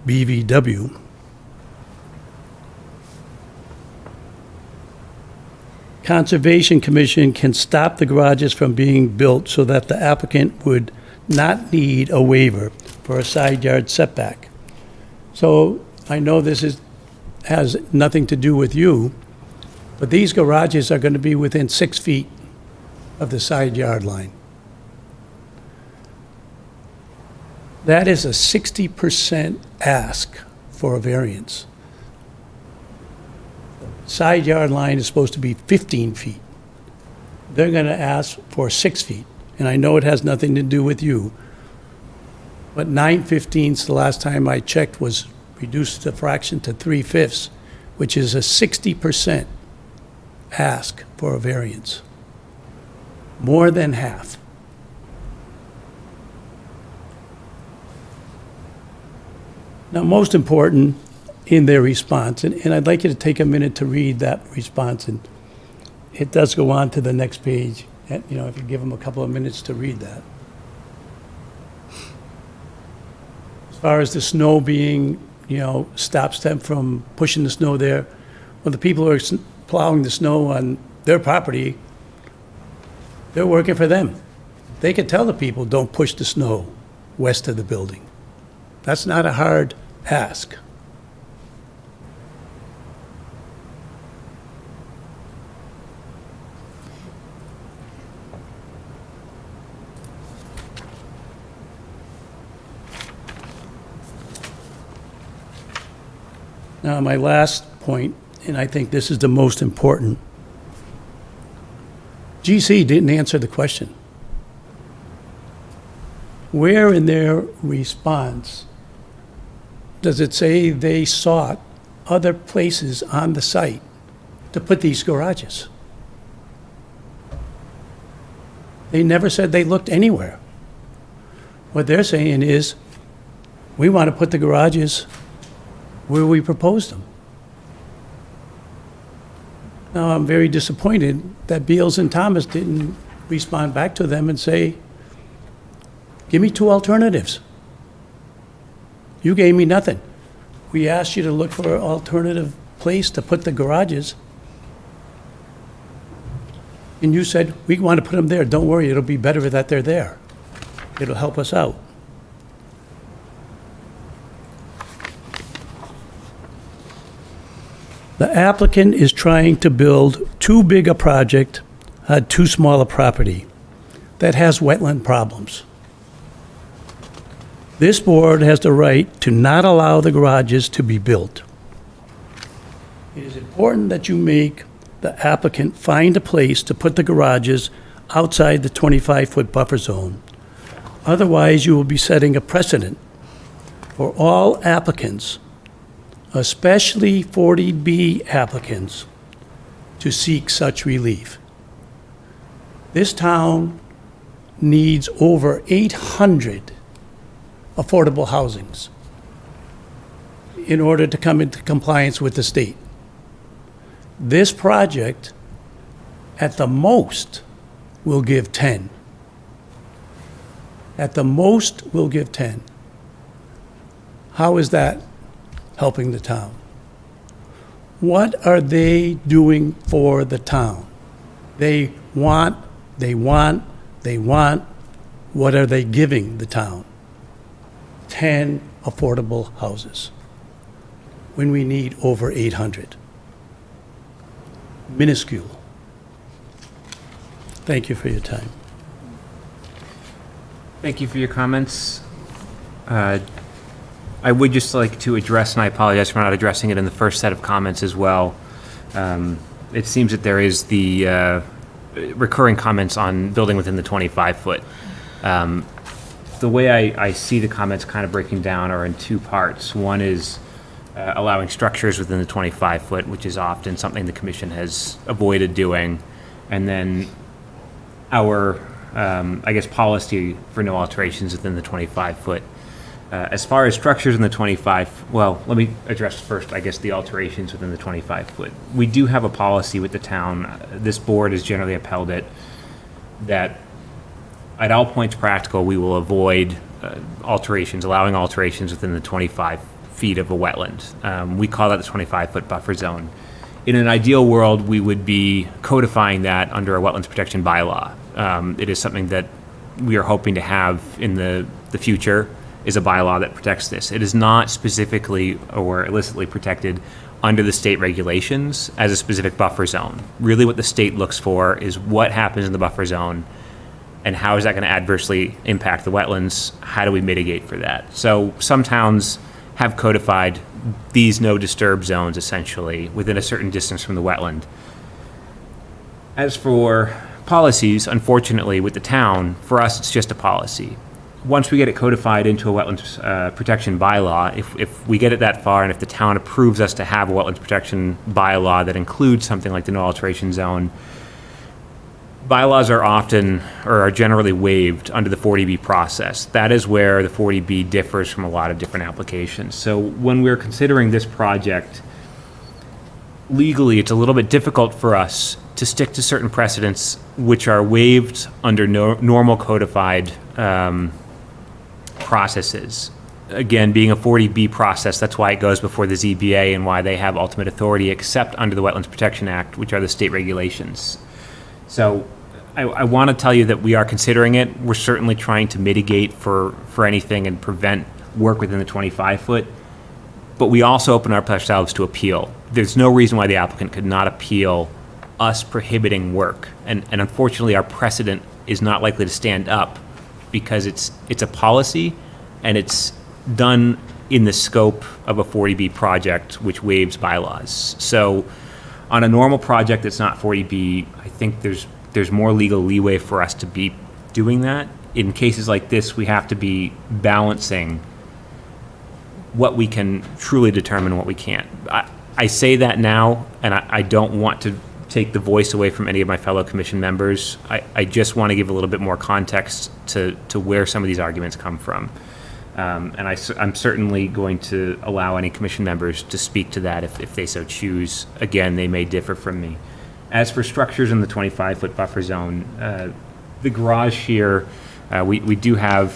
BVW. Conservation Commission can stop the garages from being built so that the applicant would not need a waiver for a side yard setback. So I know this has nothing to do with you, but these garages are going to be within 6 feet of the side yard line. That is a 60% ask for a variance. Side yard line is supposed to be 15 feet. They're going to ask for 6 feet. And I know it has nothing to do with you, but 9/15 the last time I checked was reduced the fraction to 3/5, which is a 60% ask for a variance. More than half. Now, most important in their response, and I'd like you to take a minute to read that response, and it does go on to the next page, and, you know, if you give them a couple of minutes to read that. As far as the snow being, you know, stops them from pushing the snow there, well, the people who are plowing the snow on their property, they're working for them. They could tell the people, don't push the snow west of the building. That's not a hard ask. Now, my last point, and I think this is the most important. GC didn't answer the question. Where in their response does it say they sought other places on the site to put these garages? They never said they looked anywhere. What they're saying is, we want to put the garages where we proposed them. Now, I'm very disappointed that Beals and Thomas didn't respond back to them and say, give me two alternatives. You gave me nothing. We asked you to look for an alternative place to put the garages. And you said, we want to put them there. Don't worry, it'll be better that they're there. It'll help us out. The applicant is trying to build too big a project on too small a property that has wetland problems. This board has the right to not allow the garages to be built. It is important that you make the applicant find a place to put the garages outside the 25-foot buffer zone. Otherwise, you will be setting a precedent for all applicants, especially 40B applicants, to seek such relief. This town needs over 800 affordable housings in order to come into compliance with the state. This project, at the most, will give 10. At the most, will give 10. How is that helping the town? What are they doing for the town? They want. What are they giving the town? 10 affordable houses when we need over 800. Minuscule. Thank you for your time. Thank you for your comments. I would just like to address, and I apologize for not addressing it in the first set of comments as well. It seems that there is the recurring comments on building within the 25-foot. The way I see the comments kind of breaking down are in two parts. One is allowing structures within the 25-foot, which is often something the commission has avoided doing. And then our, I guess, policy for no alterations within the 25-foot. As far as structures in the 25, well, let me address first, I guess, the alterations within the 25-foot. We do have a policy with the town. This board has generally upheld it, that at all points practical, we will avoid alterations, allowing alterations within the 25 feet of a wetland. We call that the 25-foot buffer zone. In an ideal world, we would be codifying that under a wetlands protection bylaw. It is something that we are hoping to have in the future, is a bylaw that protects this. It is not specifically or illicitly protected under the state regulations as a specific buffer zone. Really what the state looks for is what happens in the buffer zone and how is that going to adversely impact the wetlands? How do we mitigate for that? So some towns have codified these no disturb zones essentially within a certain distance from the wetland. As for policies, unfortunately with the town, for us it's just a policy. Once we get it codified into a wetlands protection bylaw, if we get it that far and if the town approves us to have a wetlands protection bylaw that includes something like the no alteration zone, bylaws are often, or are generally waived under the 40B process. That is where the 40B differs from a lot of different applications. So when we're considering this project, legally, it's a little bit difficult for us to stick to certain precedents which are waived under normal codified processes. Again, being a 40B process, that's why it goes before the ZBA and why they have ultimate authority, except under the Wetlands Protection Act, which are the state regulations. So I want to tell you that we are considering it. We're certainly trying to mitigate for anything and prevent work within the 25-foot. But we also open ourselves to appeal. There's no reason why the applicant could not appeal us prohibiting work. And unfortunately, our precedent is not likely to stand up because it's a policy and it's done in the scope of a 40B project, which waives bylaws. So on a normal project that's not 40B, I think there's more legal leeway for us to be doing that. In cases like this, we have to be balancing what we can truly determine and what we can't. I say that now, and I don't want to take the voice away from any of my fellow commission members. I just want to give a little bit more context to where some of these arguments come from. And I'm certainly going to allow any commission members to speak to that if they so choose. Again, they may differ from me. As for structures in the 25-foot buffer zone, the garage here, we do have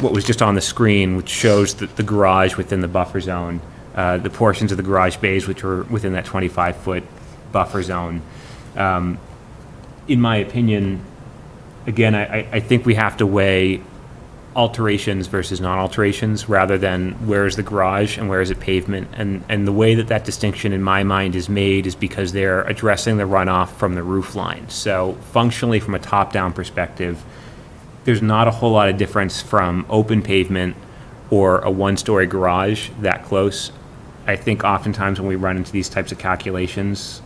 what was just on the screen, which shows the garage within the buffer zone, the portions of the garage bays which are within that 25-foot buffer zone. In my opinion, again, I think we have to weigh alterations versus non-alterations rather than where is the garage and where is it pavement. And the way that distinction in my mind is made is because they're addressing the runoff from the roof line. So functionally, from a top-down perspective, there's not a whole lot of difference from open pavement or a one-story garage that close. I think oftentimes when we run into these types of calculations,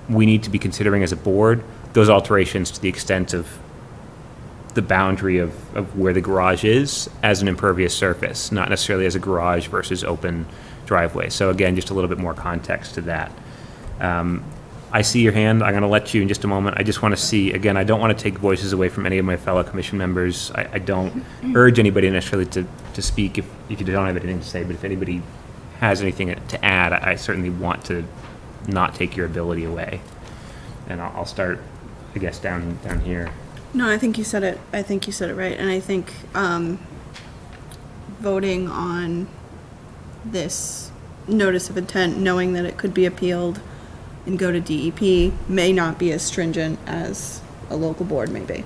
we need to be considering as a board those alterations to the extent of the boundary of where the garage is as an impervious surface, not necessarily as a garage versus open driveway. So again, just a little bit more context to that. I see your hand. I'm going to let you in just a moment. I just want to see, again, I don't want to take voices away from any of my fellow commission members. I don't urge anybody necessarily to speak if you don't have anything to say, but if anybody has anything to add, I certainly want to not take your ability away. And I'll start, I guess, down here. No, I think you said it. I think you said it right. And I think voting on this notice of intent, knowing that it could be appealed and go to DEP, may not be as stringent as a local board may be.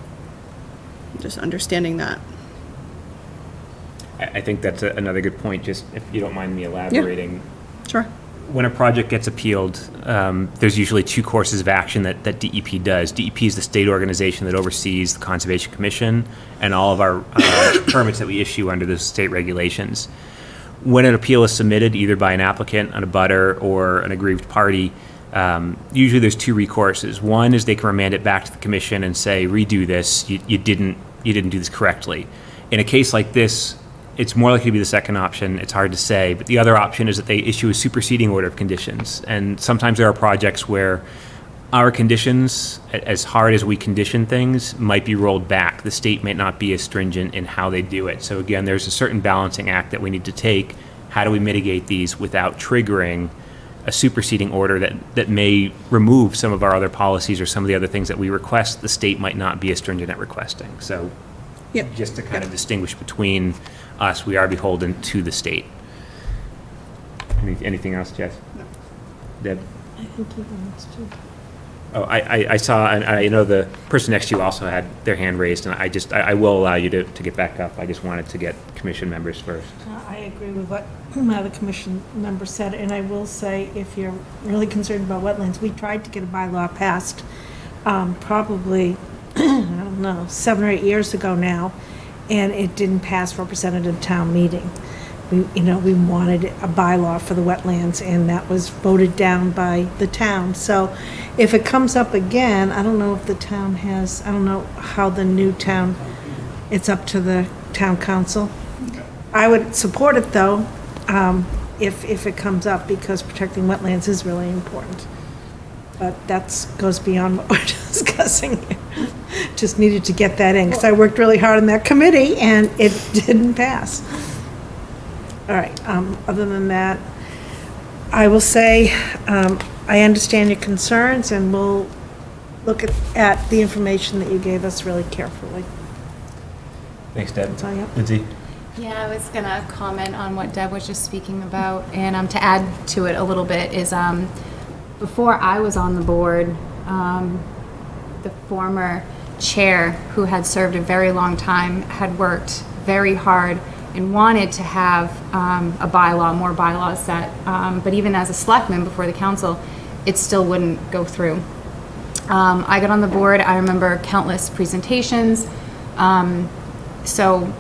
Just understanding that. I think that's another good point, just if you don't mind me elaborating. Yeah. Sure. When a project gets appealed, there's usually two courses of action that DEP does. DEP is the state organization that oversees the Conservation Commission and all of our permits that we issue under the state regulations. When an appeal is submitted, either by an applicant, an abutter, or an aggrieved party, usually there's two recourses. One is they can remand it back to the commission and say, redo this, you didn't do this correctly. In a case like this, it's more likely to be the second option. It's hard to say, but the other option is that they issue a superseding order of conditions. And sometimes there are projects where our conditions, as hard as we condition things, might be rolled back. The state may not be as stringent in how they do it. So again, there's a certain balancing act that we need to take. How do we mitigate these without triggering a superseding order that may remove some of our other policies or some of the other things that we request? The state might not be as stringent at requesting. So Yep. just to kind of distinguish between us, we are beholden to the state. Anything else, Jess? No. Deb? I think he wants to. Oh, I saw, and I know the person next to you also had their hand raised, and I will allow you to get back up. I just wanted to get commission members first. I agree with what my other commission member said, and I will say, if you're really concerned about wetlands, we tried to get a bylaw passed probably, I don't know, 7 or 8 years ago now, and it didn't pass representative town meeting. We wanted a bylaw for the wetlands, and that was voted down by the town. So if it comes up again, I don't know if the town has, I don't know how the new town, it's up to the town council. I would support it, though, if it comes up, because protecting wetlands is really important. But goes beyond what we're discussing here. Just needed to get that in, because I worked really hard on that committee, and it didn't pass. All right, other than that, I will say, I understand your concerns, and we'll look at the information that you gave us really carefully. Thanks, Deb. That's all you have. Lindsay? Yeah, I was gonna comment on what Deb was just speaking about, and to add to it a little bit is, before I was on the board, the former chair, who had served a very long time, had worked very hard and wanted to have a bylaw, more bylaws set. But even as a selectman before the council, it still wouldn't go through. I got on the board, I remember countless presentations. So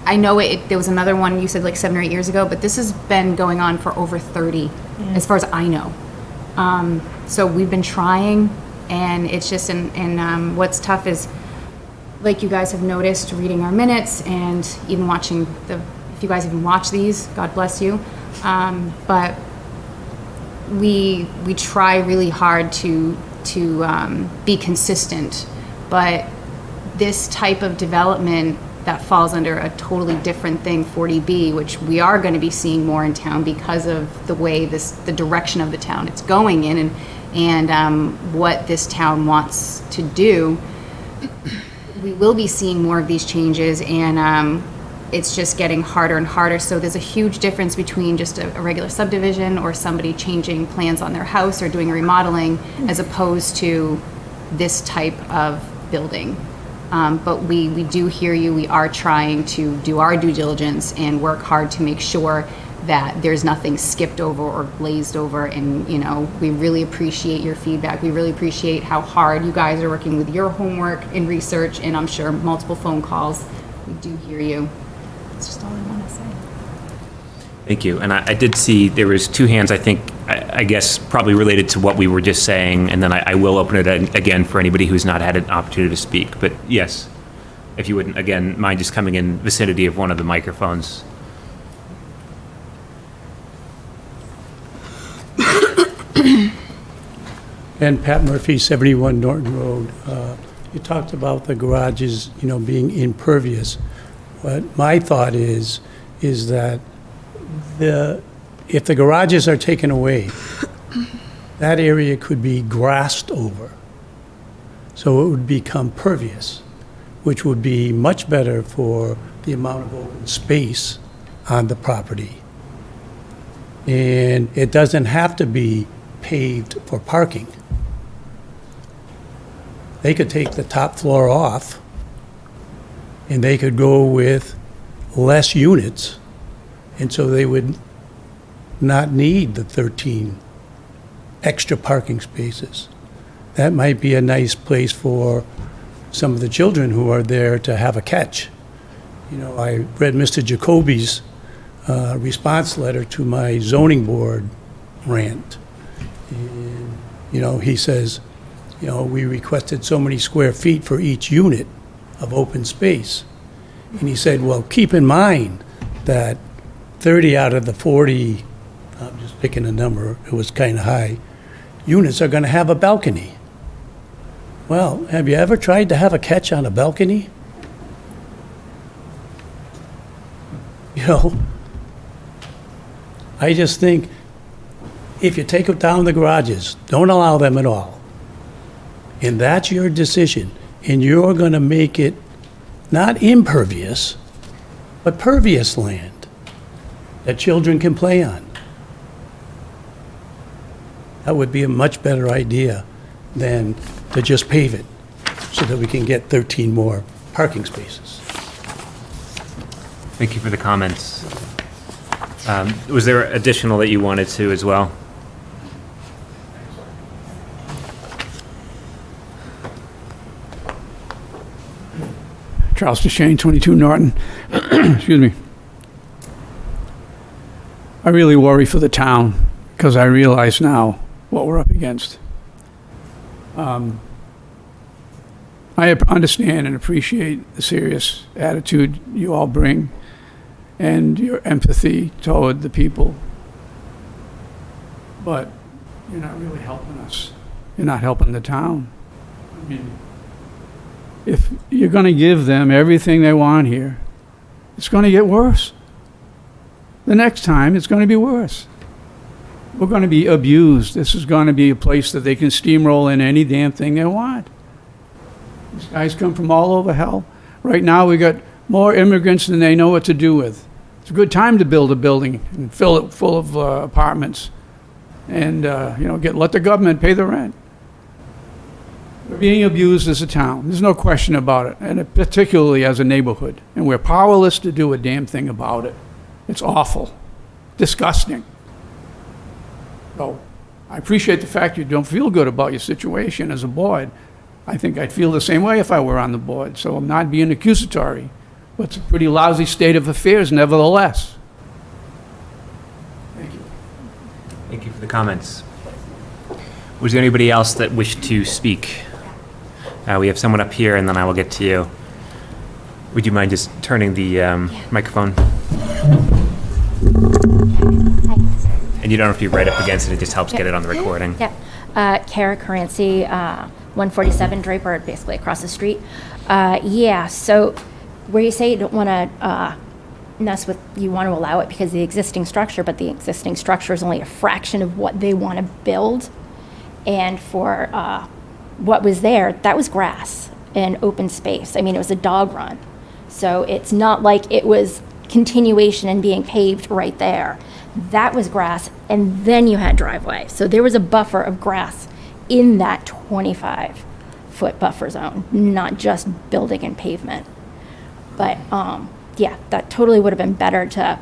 I know there was another one, you said like 7 or 8 years ago, but this has been going on for over 30, as far as I know. So we've been trying, and it's just, and what's tough is, like you guys have noticed, reading our minutes and even watching if you guys even watch these, God bless you. But we try really hard to be consistent, but this type of development that falls under a totally different thing, 40B, which we are going to be seeing more in town because of the way the direction of the town it's going in, and what this town wants to do. We will be seeing more of these changes, and it's just getting harder and harder. So there's a huge difference between just a regular subdivision or somebody changing plans on their house or doing remodeling, as opposed to this type of building. But we do hear you. We are trying to do our due diligence and work hard to make sure that there's nothing skipped over or glazed over. And, we really appreciate your feedback. We really appreciate how hard you guys are working with your homework and research, and I'm sure multiple phone calls. We do hear you. That's just all I want to say. Thank you. And I did see there was 2 hands, I think, I guess probably related to what we were just saying, and then I will open it again for anybody who's not had an opportunity to speak. But yes, if you wouldn't, again, mind just coming in vicinity of one of the microphones. And Pat Murphy, 71 Norton Road. You talked about the garages, being impervious. But my thought is that if the garages are taken away, that area could be grassed over. So it would become pervious, which would be much better for the amount of open space on the property. And it doesn't have to be paved for parking. They could take the top floor off, and they could go with less units, and so they would not need the 13 extra parking spaces. That might be a nice place for some of the children who are there to have a catch. I read Mr. Jacoby's response letter to my zoning board rant. And, he says, we requested so many square feet for each unit of open space. And he said, well, keep in mind that 30 out of the 40, I'm just picking a number, it was kind of high, units are going to have a balcony. Well, have you ever tried to have a catch on a balcony? I just think if you take down the garages, don't allow them at all. And that's your decision. And you're going to make it not impervious, but pervious land that children can play on. That would be a much better idea than to just pave it so that we can get 13 more parking spaces. Thank you for the comments. Was there additional that you wanted to as well? Charles Duchesne, 22 Norton. Excuse me. I really worry for the town because I realize now what we're up against. I understand and appreciate the serious attitude you all bring and your empathy toward the people, but you're not really helping us. You're not helping the town. I mean, if you're going to give them everything they want here, it's going to get worse. The next time, it's going to be worse. We're going to be abused. This is going to be a place that they can steamroll in any damn thing they want. These guys come from all over hell. Right now, we got more immigrants than they know what to do with. It's a good time to build a building and fill it full of apartments and, let the government pay the rent. We're being abused as a town. There's no question about it, and particularly as a neighborhood. And we're powerless to do a damn thing about it. It's awful, disgusting. So I appreciate the fact you don't feel good about your situation as a board. I think I'd feel the same way if I were on the board, so I'm not being accusatory. But it's a pretty lousy state of affairs nevertheless. Thank you. Thank you for the comments. Was there anybody else that wished to speak? We have someone up here, and then I will get to you. Would you mind just turning the microphone? And you don't have to be right up against it. It just helps get it on the recording. Yeah. Kara Caranci, 147 Draper, basically across the street. So where you say you don't want to mess with, you want to allow it because of the existing structure, but the existing structure is only a fraction of what they want to build. And for what was there, that was grass and open space. I mean, it was a dog run. So it's not like it was continuation and being paved right there. That was grass, and then you had driveway. So there was a buffer of grass in that 25-foot buffer zone, not just building and pavement. But that totally would have been better to,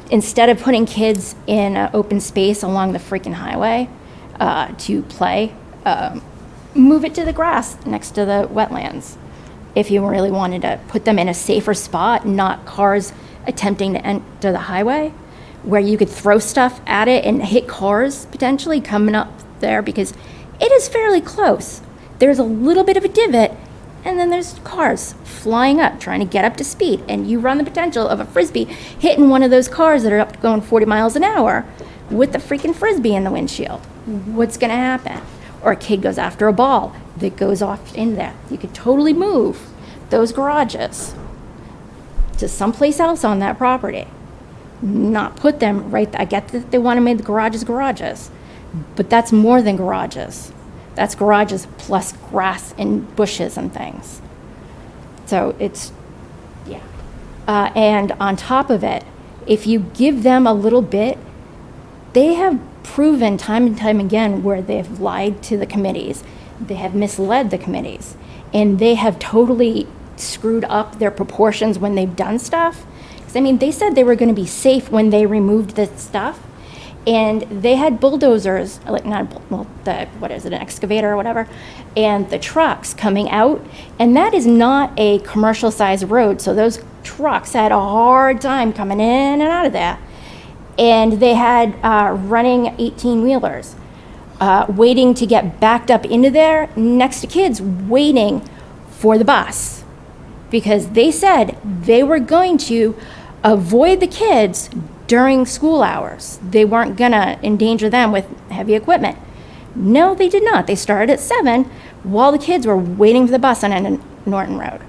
instead of putting kids in an open space along the freaking highway to play, move it to the grass next to the wetlands. If you really wanted to put them in a safer spot, not cars attempting to enter the highway, where you could throw stuff at it and hit cars potentially coming up there, because it is fairly close. There's a little bit of a divot, and then there's cars flying up, trying to get up to speed, and you run the potential of a Frisbee hitting one of those cars that are up going 40 miles an hour with the freaking Frisbee in the windshield. What's gonna happen? Or a kid goes after a ball that goes off in there. You could totally move those garages to someplace else on that property. Not put them right I get that they want to make the garages, but that's more than garages. That's garages plus grass and bushes and things. So it's, and on top of it, if you give them a little bit, they have proven time and time again where they've lied to the committees, they have misled the committees, and they have totally screwed up their proportions when they've done stuff. I mean, they said they were going to be safe when they removed the stuff, and they had bulldozers, like an excavator or whatever, and the trucks coming out, and that is not a commercial size road, so those trucks had a hard time coming in and out of there. And they had running 18-wheelers waiting to get backed up into there next to kids waiting for the bus, because they said they were going to avoid the kids during school hours. They weren't gonna endanger them with heavy equipment. No, they did not. They started at 7 while the kids were waiting for the bus on Norton Road.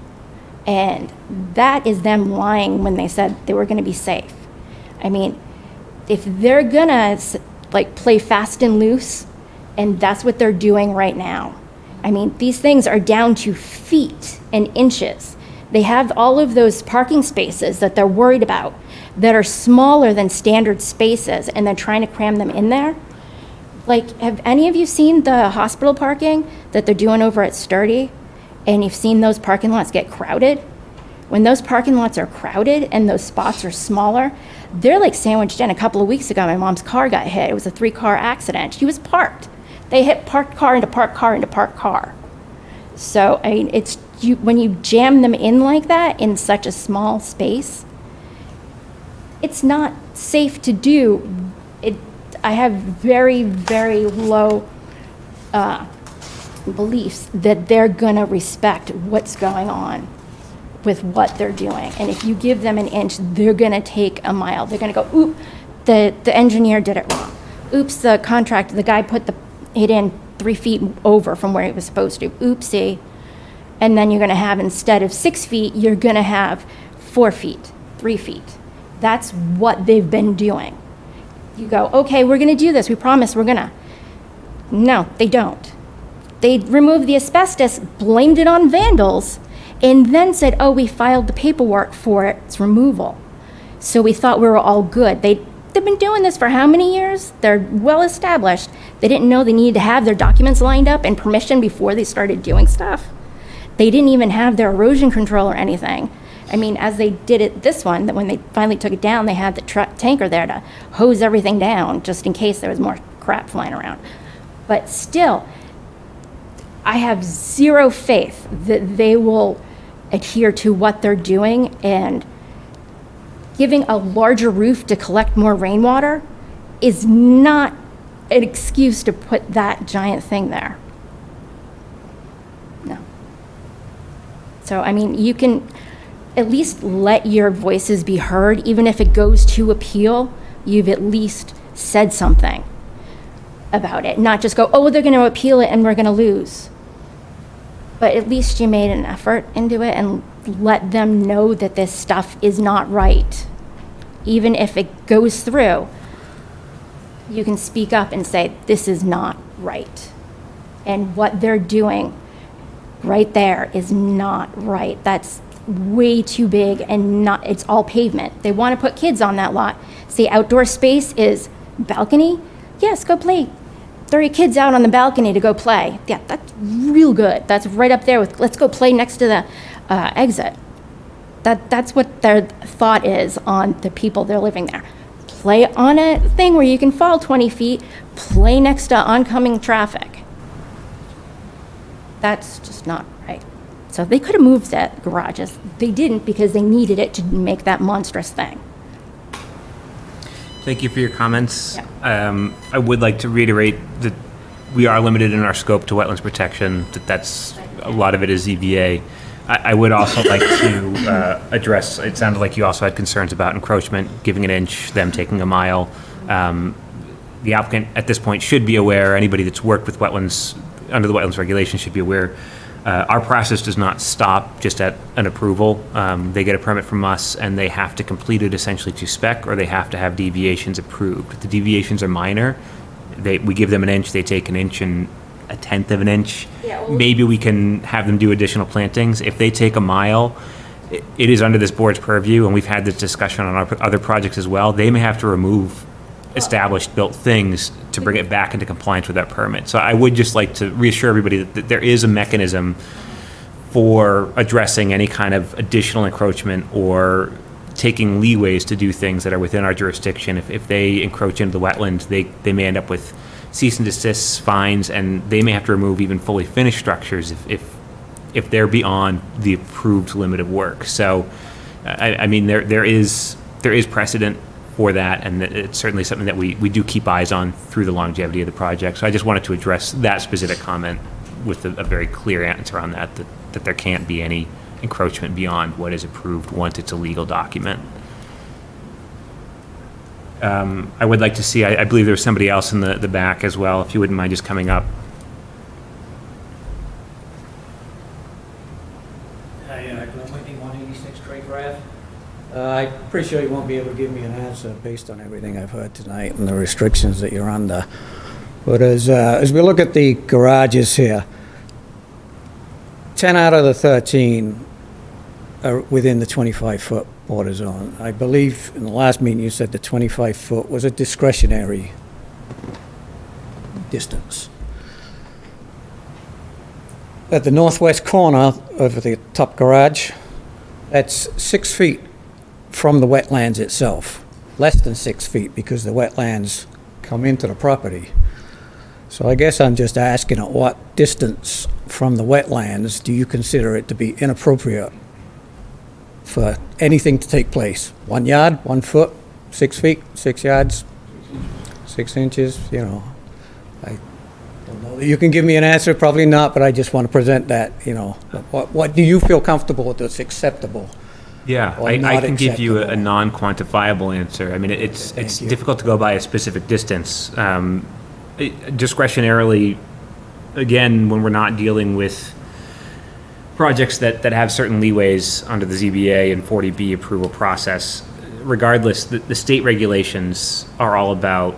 And that is them lying when they said they were gonna be safe. I mean, if they're gonna play fast and loose, and that's what they're doing right now. I mean, these things are down to feet and inches. They have all of those parking spaces that they're worried about that are smaller than standard spaces, and they're trying to cram them in there. Have any of you seen the hospital parking that they're doing over at Sturdy? And you've seen those parking lots get crowded? When those parking lots are crowded and those spots are smaller, they're like sandwiched in. A couple of weeks ago, my mom's car got hit. It was a 3-car accident. She was parked. They hit parked car into parked car into parked car. So, I mean, when you jam them in like that in such a small space, it's not safe to do. I have very, very low beliefs that they're gonna respect what's going on with what they're doing. And if you give them an inch, they're gonna take a mile. They're gonna go, oop, the engineer did it wrong. Oops, the guy put it in 3 feet over from where it was supposed to. Oopsie. And then you're going to have, instead of 6 feet, you're going to have 4 feet, 3 feet. That's what they've been doing. You go, okay, we're going to do this. We promise we're going to. No, they don't. They removed the asbestos, blamed it on vandals, and then said, oh, we filed the paperwork for its removal. So we thought we were all good. They've been doing this for how many years? They're well established. They didn't know they needed to have their documents lined up and permission before they started doing stuff. They didn't even have their erosion control or anything. I mean, as they did it, this one, that when they finally took it down, they had the tanker there to hose everything down just in case there was more crap flying around. But still, I have zero faith that they will adhere to what they're doing, and giving a larger roof to collect more rainwater is not an excuse to put that giant thing there. No. So, I mean, you can at least let your voices be heard. Even if it goes to appeal, you've at least said something about it. Not just go, oh, they're going to appeal it and we're going to lose. But at least you made an effort into it and let them know that this stuff is not right. Even if it goes through, you can speak up and say, this is not right. And what they're doing right there is not right. That's way too big, and not, it's all pavement. They want to put kids on that lot. Say outdoor space is balcony. Yes, go play. Throw your kids out on the balcony to go play. Yeah, that's real good. That's right up there with, let's go play next to the exit. That's what their thought is on the people that are living there. Play on a thing where you can fall 20 feet, play next to oncoming traffic. That's just not right. So they could have moved that garages. They didn't because they needed it to make that monstrous thing. Thank you for your comments. Yeah. I would like to reiterate that we are limited in our scope to wetlands protection, that's a lot of it is ZBA. I would also like to address, it sounded like you also had concerns about encroachment, giving an inch, them taking a mile. The applicant at this point should be aware, anybody that's worked with wetlands, under the wetlands regulation should be aware. Our process does not stop just at an approval. They get a permit from us and they have to complete it essentially to spec, or they have to have deviations approved. The deviations are minor. We give them an inch, they take an inch and a tenth of an inch. Yeah, well, maybe we can have them do additional plantings. If they take a mile, it is under this board's purview, and we've had this discussion on our other projects as well. They may have to remove established built things to bring it back into compliance with that permit. So I would just like to reassure everybody that there is a mechanism for addressing any kind of additional encroachment or taking leeways to do things that are within our jurisdiction. If they encroach into the wetlands, they may end up with cease and desist fines, and they may have to remove even fully finished structures if they're beyond the approved limit of work. So, I mean, there is precedent for that, and it's certainly something that we do keep eyes on through the longevity of the project. So I just wanted to address that specific comment with a very clear answer on that there can't be any encroachment beyond what is approved once it's a legal document. I would like to see, I believe there was somebody else in the back as well, if you wouldn't mind just coming up. Hi, Glenn Whitney, 186 Craig Ave. I appreciate you won't be able to give me an answer based on everything I've heard tonight and the restrictions that you're under. But as we look at the garages here, 10 out of the 13 are within the 25-foot border zone. I believe in the last meeting you said the 25-foot was a discretionary distance. At the northwest corner of the top garage, that's 6 feet from the wetlands itself. Less than 6 feet because the wetlands come into the property. So I guess I'm just asking at what distance from the wetlands do you consider it to be inappropriate for anything to take place? 1 yard, 1 foot, 6 feet, 6 yards, 6 inches, you know. I don't know that you can give me an answer, probably not, but I just want to present that, you know. What do you feel comfortable with that's acceptable? Yeah, Or I not can give you a acceptable? non-quantifiable answer. I mean, it's you. difficult to go by a specific distance. Discretionarily, again, when we're not dealing with projects that have certain leeways under the ZBA and 40B approval process, regardless, the state regulations are all about,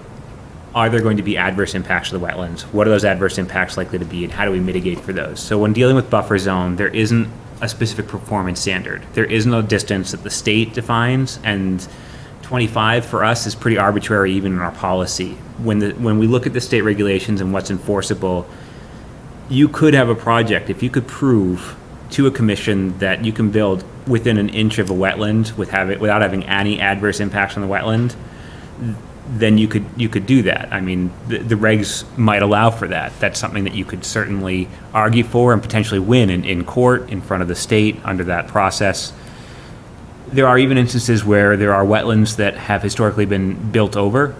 are there going to be adverse impacts to the wetlands? What are those adverse impacts likely to be, and how do we mitigate for those? So when dealing with buffer zone, there isn't a specific performance standard. There is no distance that the state defines, and 25 for us is pretty arbitrary even in our policy. When we look at the state regulations and what's enforceable, you could have a project, if you could prove to a commission that you can build within an inch of a wetland without having any adverse impacts on the wetland, then you could do that. I mean, the regs might allow for that. That's something that you could certainly argue for and potentially win in court in front of the state under that process. There are even instances where there are wetlands that have historically been built over.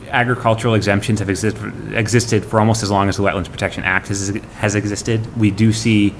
Agricultural exemptions have existed for almost as long as the Wetlands Protection Act has existed. We do see,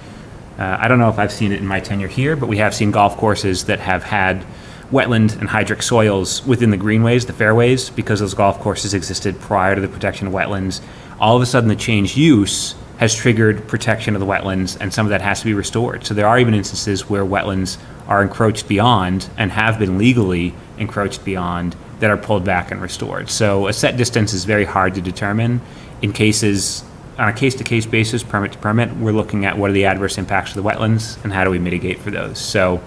I don't know if I've seen it in my tenure here, but we have seen golf courses that have had wetland and hydric soils within the greenways, the fairways, because those golf courses existed prior to the protection of wetlands. All of a sudden, the changed use has triggered protection of the wetlands, and some of that has to be restored. So there are even instances where wetlands are encroached beyond and have been legally encroached beyond that are pulled back and restored. So a set distance is very hard to determine. In cases, on a case-to-case basis, permit to permit, we're looking at what are the adverse impacts to the wetlands and how do we mitigate for those. So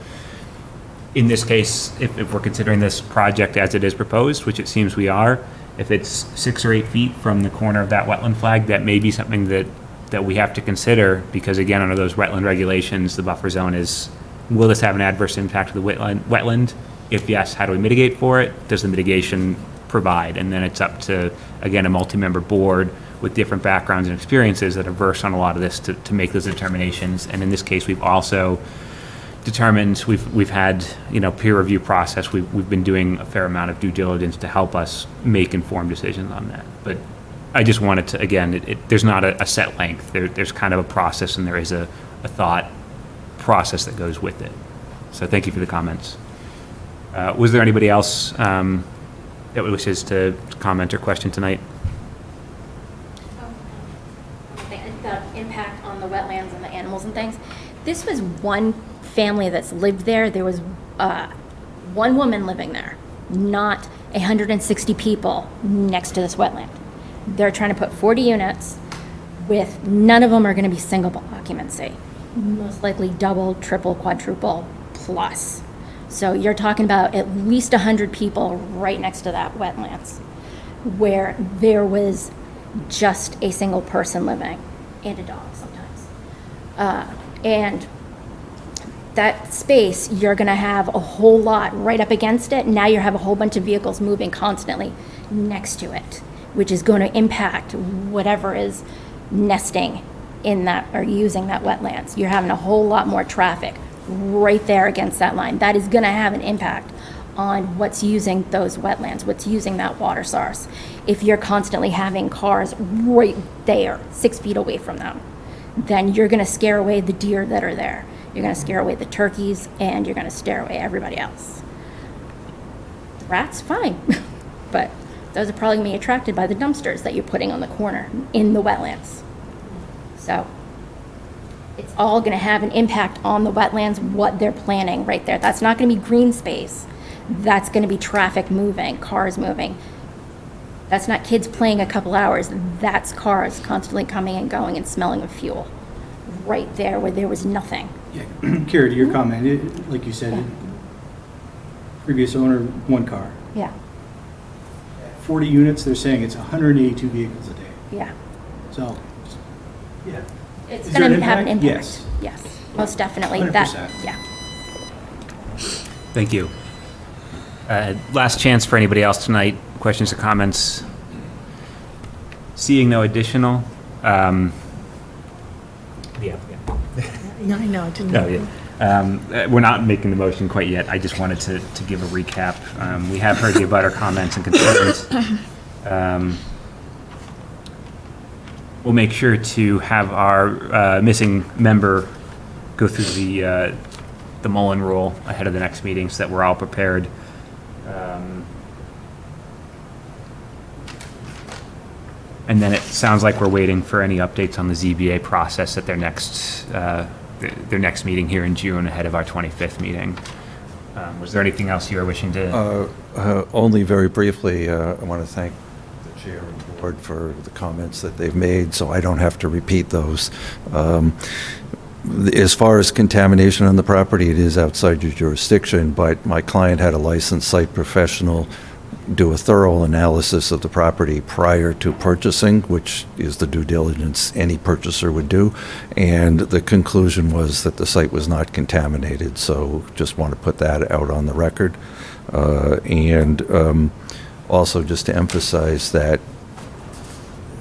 in this case, if we're considering this project as it is proposed, which it seems we are, if it's 6 or 8 feet from the corner of that wetland flag, that may be something that we have to consider, because again, under those wetland regulations, the buffer zone is, will this have an adverse impact to the wetland? If yes, how do we mitigate for it? Does the mitigation provide? And then it's up to, again, a multi-member board with different backgrounds and experiences that are versed on a lot of this to make those determinations. And in this case, we've also determined, we've had, peer review process. We've been doing a fair amount of due diligence to help us make informed decisions on that. But I just wanted to, again, there's not a set length. There's kind of a process, and there is a thought process that goes with it. So thank you for the comments. Was there anybody else that wishes to comment or question tonight? The impact on the wetlands and the animals and things. This was one family that's lived there. There was one woman living there, not 160 people next to this wetland. They're trying to put 40 units with, none of them are going to be single occupancy. Most likely double, triple, quadruple plus. So you're talking about at least 100 people right next to that wetlands, where there was just a single person living, and a dog sometimes. And that space, you're gonna have a whole lot right up against it. Now you have a whole bunch of vehicles moving constantly next to it, which is gonna impact whatever is nesting in that or using that wetlands. You're having a whole lot more traffic right there against that line. That is gonna have an impact on what's using those wetlands, what's using that water source. If you're constantly having cars right there, 6 feet away from them, then you're gonna scare away the deer that are there. You're gonna scare away the turkeys, and you're gonna scare away everybody else. The rats, fine, but those are probably gonna be attracted by the dumpsters that you're putting on the corner in the wetlands. So it's all gonna have an impact on the wetlands, what they're planning right there. That's not gonna be green space. That's gonna be traffic moving, cars moving. That's not kids playing a couple hours. That's cars constantly coming and going and smelling of fuel. Right there where there was nothing. Yeah, Kira, to your comment, like you said, previous owner, one car. Yeah, 40 units, they're saying it's 182 vehicles a day. yeah. So, yeah. It's Is there gonna an have an impact? impact. Yes. Yes, most definitely. 100%. That, yeah. Thank you. Last chance for anybody else tonight. Questions or comments? Seeing no additional. The applicant. Yeah, I know, I didn't. No, yeah. We're not making the motion quite yet. I just wanted to give a recap. We have heard the abutter comments and concerns. We'll make sure to have our missing member go through the Mullen rule ahead of the next meeting so that we're all prepared. And then it sounds like we're waiting for any updates on the ZBA process at their next meeting here in June ahead of our 25th meeting. Was there anything else you were wishing to? Only very briefly, I want to thank the chair and board for the comments that they've made, so I don't have to repeat those. As far as contamination on the property, it is outside your jurisdiction, but my client had a licensed site professional do a thorough analysis of the property prior to purchasing, which is the due diligence any purchaser would do, and the conclusion was that the site was not contaminated, so just want to put that out on the record. Also just to emphasize that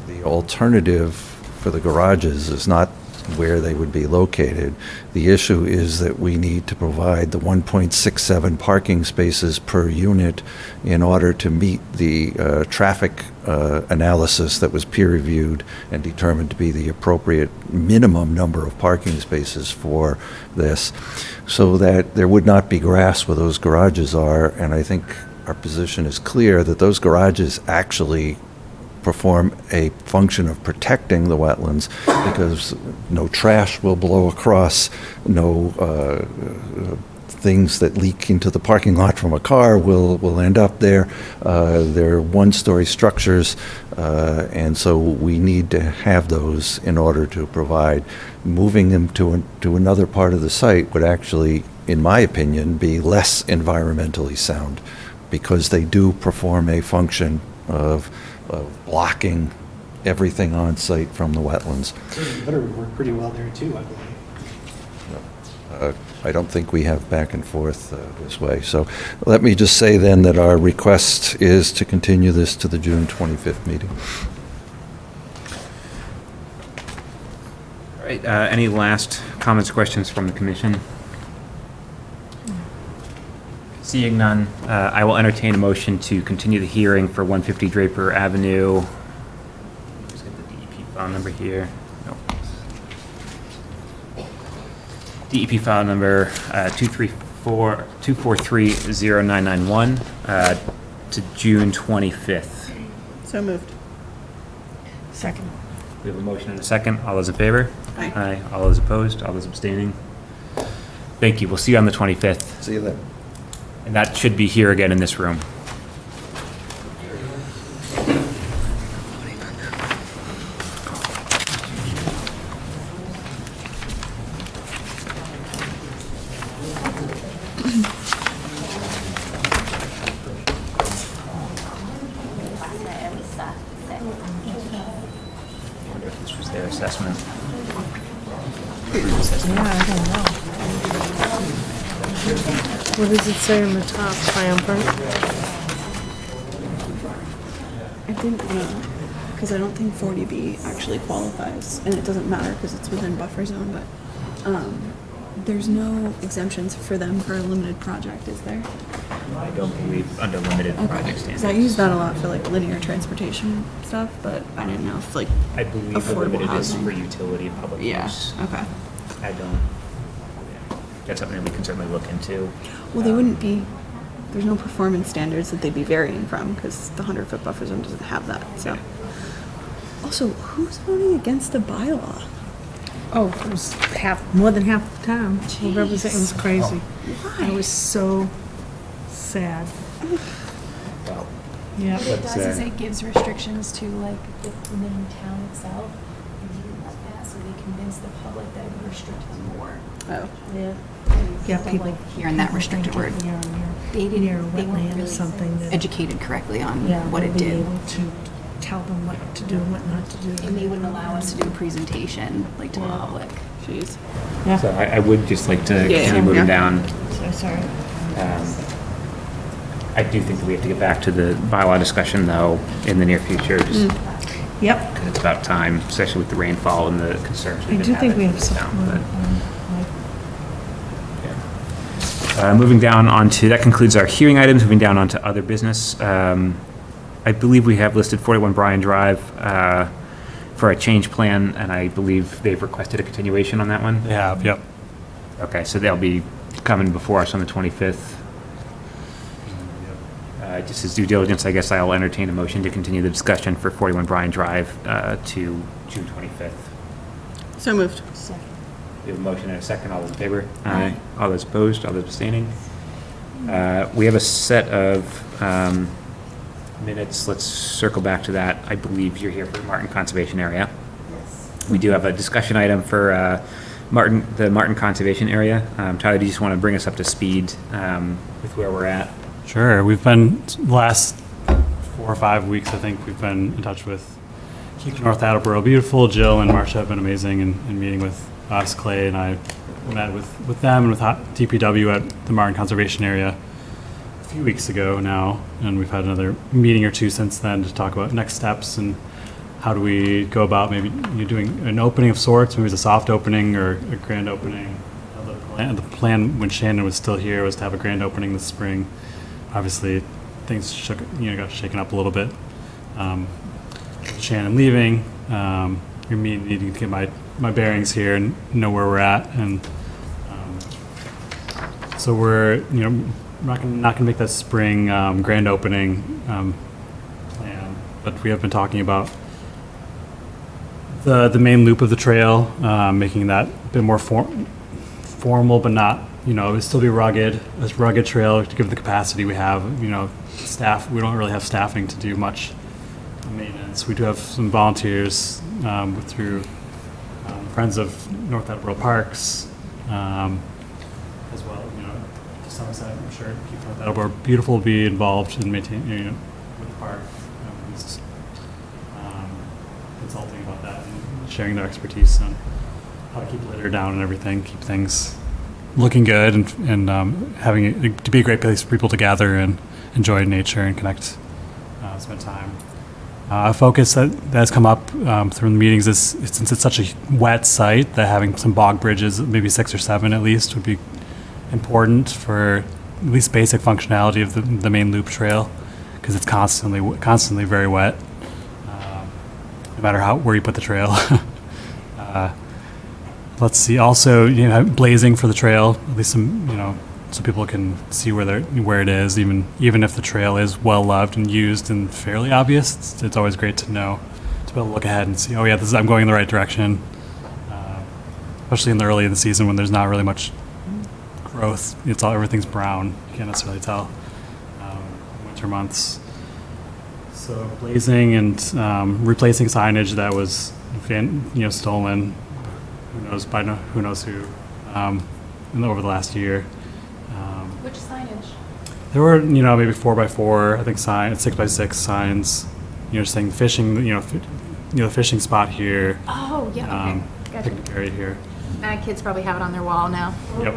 the alternative for the garages is not where they would be located. The issue is that we need to provide the 1.67 parking spaces per unit in order to meet the traffic analysis that was peer-reviewed and determined to be the appropriate minimum number of parking spaces for this, so that there would not be grass where those garages are. And I think our position is clear that those garages actually perform a function of protecting the wetlands, because no trash will blow across, no things that leak into the parking lot from a car will end up there. They're one-story structures, and so we need to have those in order to provide. Moving them to another part of the site would actually, in my opinion, be less environmentally sound, because they do perform a function of blocking everything on site from the wetlands. Butter would work pretty well there too, I believe. I don't think we have back and forth this way. So let me just say then that our request is to continue this to the June 25th meeting. All right, any last comments, questions from the commission? Seeing none, I will entertain a motion to continue the hearing for 150 Draper Avenue. Just get the DEP file number here. Nope. DEP file number 2430991 to June 25th. So moved. Second. We have a motion and a second. All those in favor? Aye. Aye. All those opposed? All those abstaining? Thank you. We'll see you on the 25th. See you then. And that should be here again in this room. I wonder if this was their assessment. Yeah, I don't know. What does it say on the top? Triumvirate? I didn't know, because I don't think 40B actually qualifies, and it doesn't matter because it's within buffer zone, but there's no exemptions for them for a limited project, is there? I don't believe under limited project Because standards. I use that a lot for like linear transportation stuff, but I didn't know if like I believe the affordable limited is housing. for utility and public Yeah, use. okay. I don't. That's something that we can certainly look into. Well, they wouldn't be, there's no performance standards that they'd be varying from, because the 100-foot buffer zone doesn't have that, so. Also, who's voting against the bylaw? Oh, it was more than half the town. It was crazy. Why? I was so sad. Well, Yeah. What it does is it gives restrictions to like the main town itself, and he didn't like that, so they convinced the public that it would restrict them more. Oh. Yeah. Yeah, people. Hearing that restricted word. They didn't, Near a they weren't wetland or really something. that- Educated correctly on Yeah, what it they'll be did. able to tell them what to do and what not to do. And they wouldn't allow us to do a presentation, like, to the public. Jeez. Yeah. so I would just like to Yeah, continue moving yeah. down. So sorry. I do think that we have to get back to the bylaw discussion, though, in the near future, just Yep. because it's about time, especially with the rainfall and the concerns I we've been do think having we in have this some. town, but- Moving down onto, that concludes our hearing items, moving down onto other business. I believe we have listed 41 Bryan Drive for a change plan, and I believe they've requested a continuation on that one. They have, yep. Okay, so they'll be coming before us on the 25th. Just as due diligence, I guess I'll entertain a motion to continue the discussion for 41 Bryan Drive to June 25th. So moved. We have a motion and a second. All those in favor? Aye. All those opposed? All those abstaining? We have a set of minutes. Let's circle back to that. I believe you're here for Martin Conservation Area. Yes. We do have a discussion item for the Martin Conservation Area. Tyler, do you just want to bring us up to speed with where we're at? Sure. We've been, last 4 or 5 weeks, I think, we've been in touch with Keep North Attleboro Beautiful. Jill and Marcia have been amazing in meeting with us. Clay and I met with them and with DPW at the Martin Conservation Area a few weeks ago now, and we've had another meeting or two since then to talk about next steps and how do we go about maybe doing an opening of sorts, maybe it's a soft opening or a grand opening. The plan when Shannon was still here was to have a grand opening this spring. Obviously, things got shaken up a little bit. Shannon leaving, you're needing to get my bearings here and know where we're at, and so we're not gonna make that spring grand opening plan, but we have been talking about the main loop of the trail, making that a bit more formal, but not, it would still be rugged, a rugged trail to give the capacity we have. Staff, we don't really have staffing to do much maintenance. We do have some volunteers through Friends of North Attleboro Parks, as well. To some extent, I'm sure Keep North Attleboro Beautiful will be involved in maintaining, with the park, consulting about that and sharing their expertise on how to keep litter down and everything, keep things looking good, and having it to be a great place for people to gather and enjoy nature and connect, spend time. A focus that has come up through the meetings is since it's such a wet site, that having some bog bridges, maybe 6 or 7 at least, would be important for at least basic functionality of the main loop trail, because it's constantly very wet, no matter where you put the trail. Let's see. Also, blazing for the trail, at least some, so people can see where it is, even if the trail is well loved and used and fairly obvious. It's always great to know, to be able to look ahead and see, oh yeah, I'm going in the right direction. Especially in the early in the season when there's not really much growth. Everything's brown. You can't necessarily tell. Winter months. So blazing and replacing signage that was stolen. Who knows who over the last year. Which signage? There were maybe 4x4, I think 6x6 signs. Saying fishing. The fishing spot here. Oh yeah. Okay. Gotcha. Picnic area here. My kids probably have it on their wall now. Yep.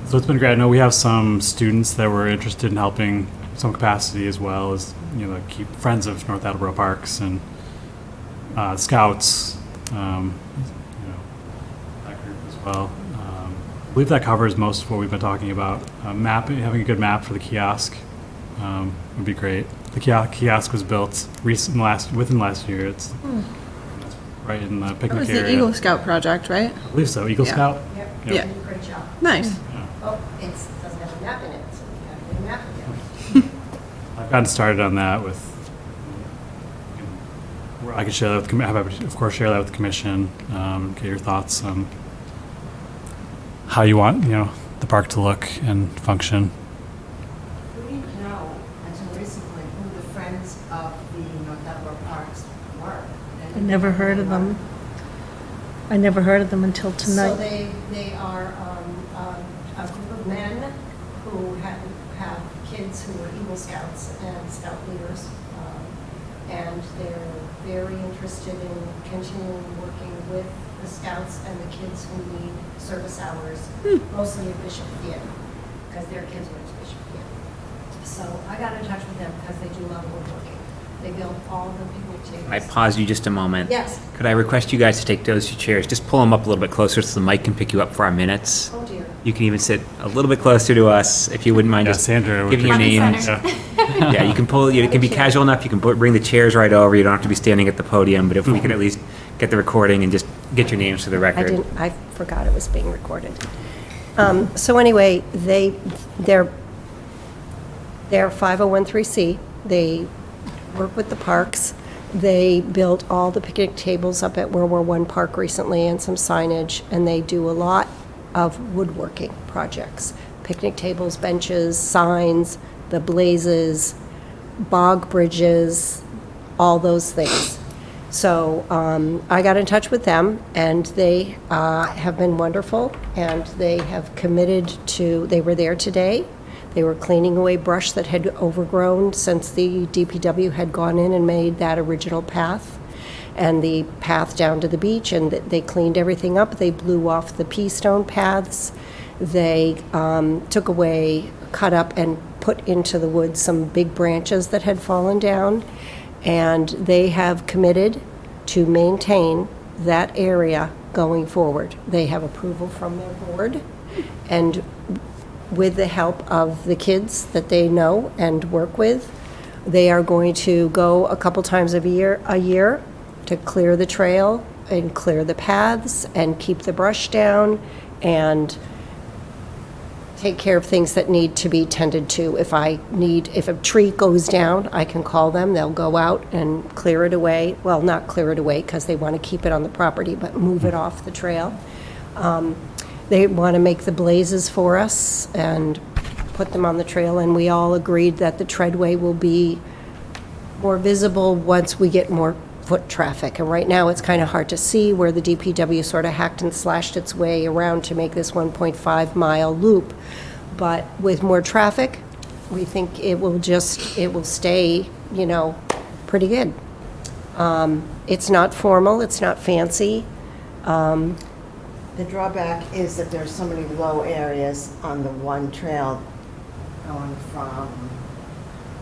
So it's been great. I know we have some students that were interested in helping some capacity, as well as keep Friends of North Attleboro Parks and Scouts, that group as well. I believe that covers most of what we've been talking about. Having a good map for the kiosk would be great. The kiosk was built within last year. It's right in the picnic That was area. the Eagle Scout project, right? I believe so. Eagle Yeah. Scout. Yep. Yeah. Great job. Nice. Oh, it doesn't have a map in it, so we have a map again. I've gotten started on that with. I can share that with, of course, share that with the commission. Get your thoughts on how you want, the park to look and function. We didn't know until recently who the Friends of the North Attleboro Parks were. I never heard of them. I never heard of them until So tonight. they are a group of men who have kids who are Eagle Scouts and Scout leaders. And they're very interested in continuing working with the Scouts and the kids who need service hours, mostly at Bishop Theater, because their kids went to Bishop Theater. So I got in touch with them because they do love woodworking. They built all the picnic tables. I pause you just a moment. Yes. Could I request you guys to take those 2 chairs? Just pull them up a little bit closer so the mic can pick you up for our minutes. Oh dear. You can even sit a little bit closer to us if you wouldn't mind. Yeah, Just Sandra would giving your be- name. Center. Yeah, you can pull. It can be casual enough. You can bring the chairs right over. You don't have to be standing at the podium. But if we could at least get the recording and just get your names to the record. I forgot it was being recorded. So anyway, they're 501(c)(3). They work with the parks. They built all the picnic tables up at World War I Park recently and some signage, and they do a lot of woodworking projects. Picnic tables, benches, signs, the blazes, bog bridges, all those things. So I got in touch with them, and they have been wonderful, and they have committed to, they were there today. They were cleaning away brush that had overgrown since the DPW had gone in and made that original path, and the path down to the beach, and they cleaned everything up. They blew off the pea stone paths. They took away, cut up, and put into the woods some big branches that had fallen down, and they have committed to maintain that area going forward. They have approval from their board, and with the help of the kids that they know and work with, they are going to go a couple times a year to clear the trail and clear the paths and keep the brush down and take care of things that need to be tended to. If a tree goes down, I can call them. They'll go out and clear it away. Well, not clear it away because they want to keep it on the property, but move it off the trail. They want to make the blazes for us and put them on the trail, and we all agreed that the treadway will be more visible once we get more foot traffic. And right now, it's kind of hard to see where the DPW sort of hacked and slashed its way around to make this 1.5-mile loop. But with more traffic, we think it will stay, pretty good. It's not formal, it's not fancy. The drawback is that there's so many low areas on the one trail going from,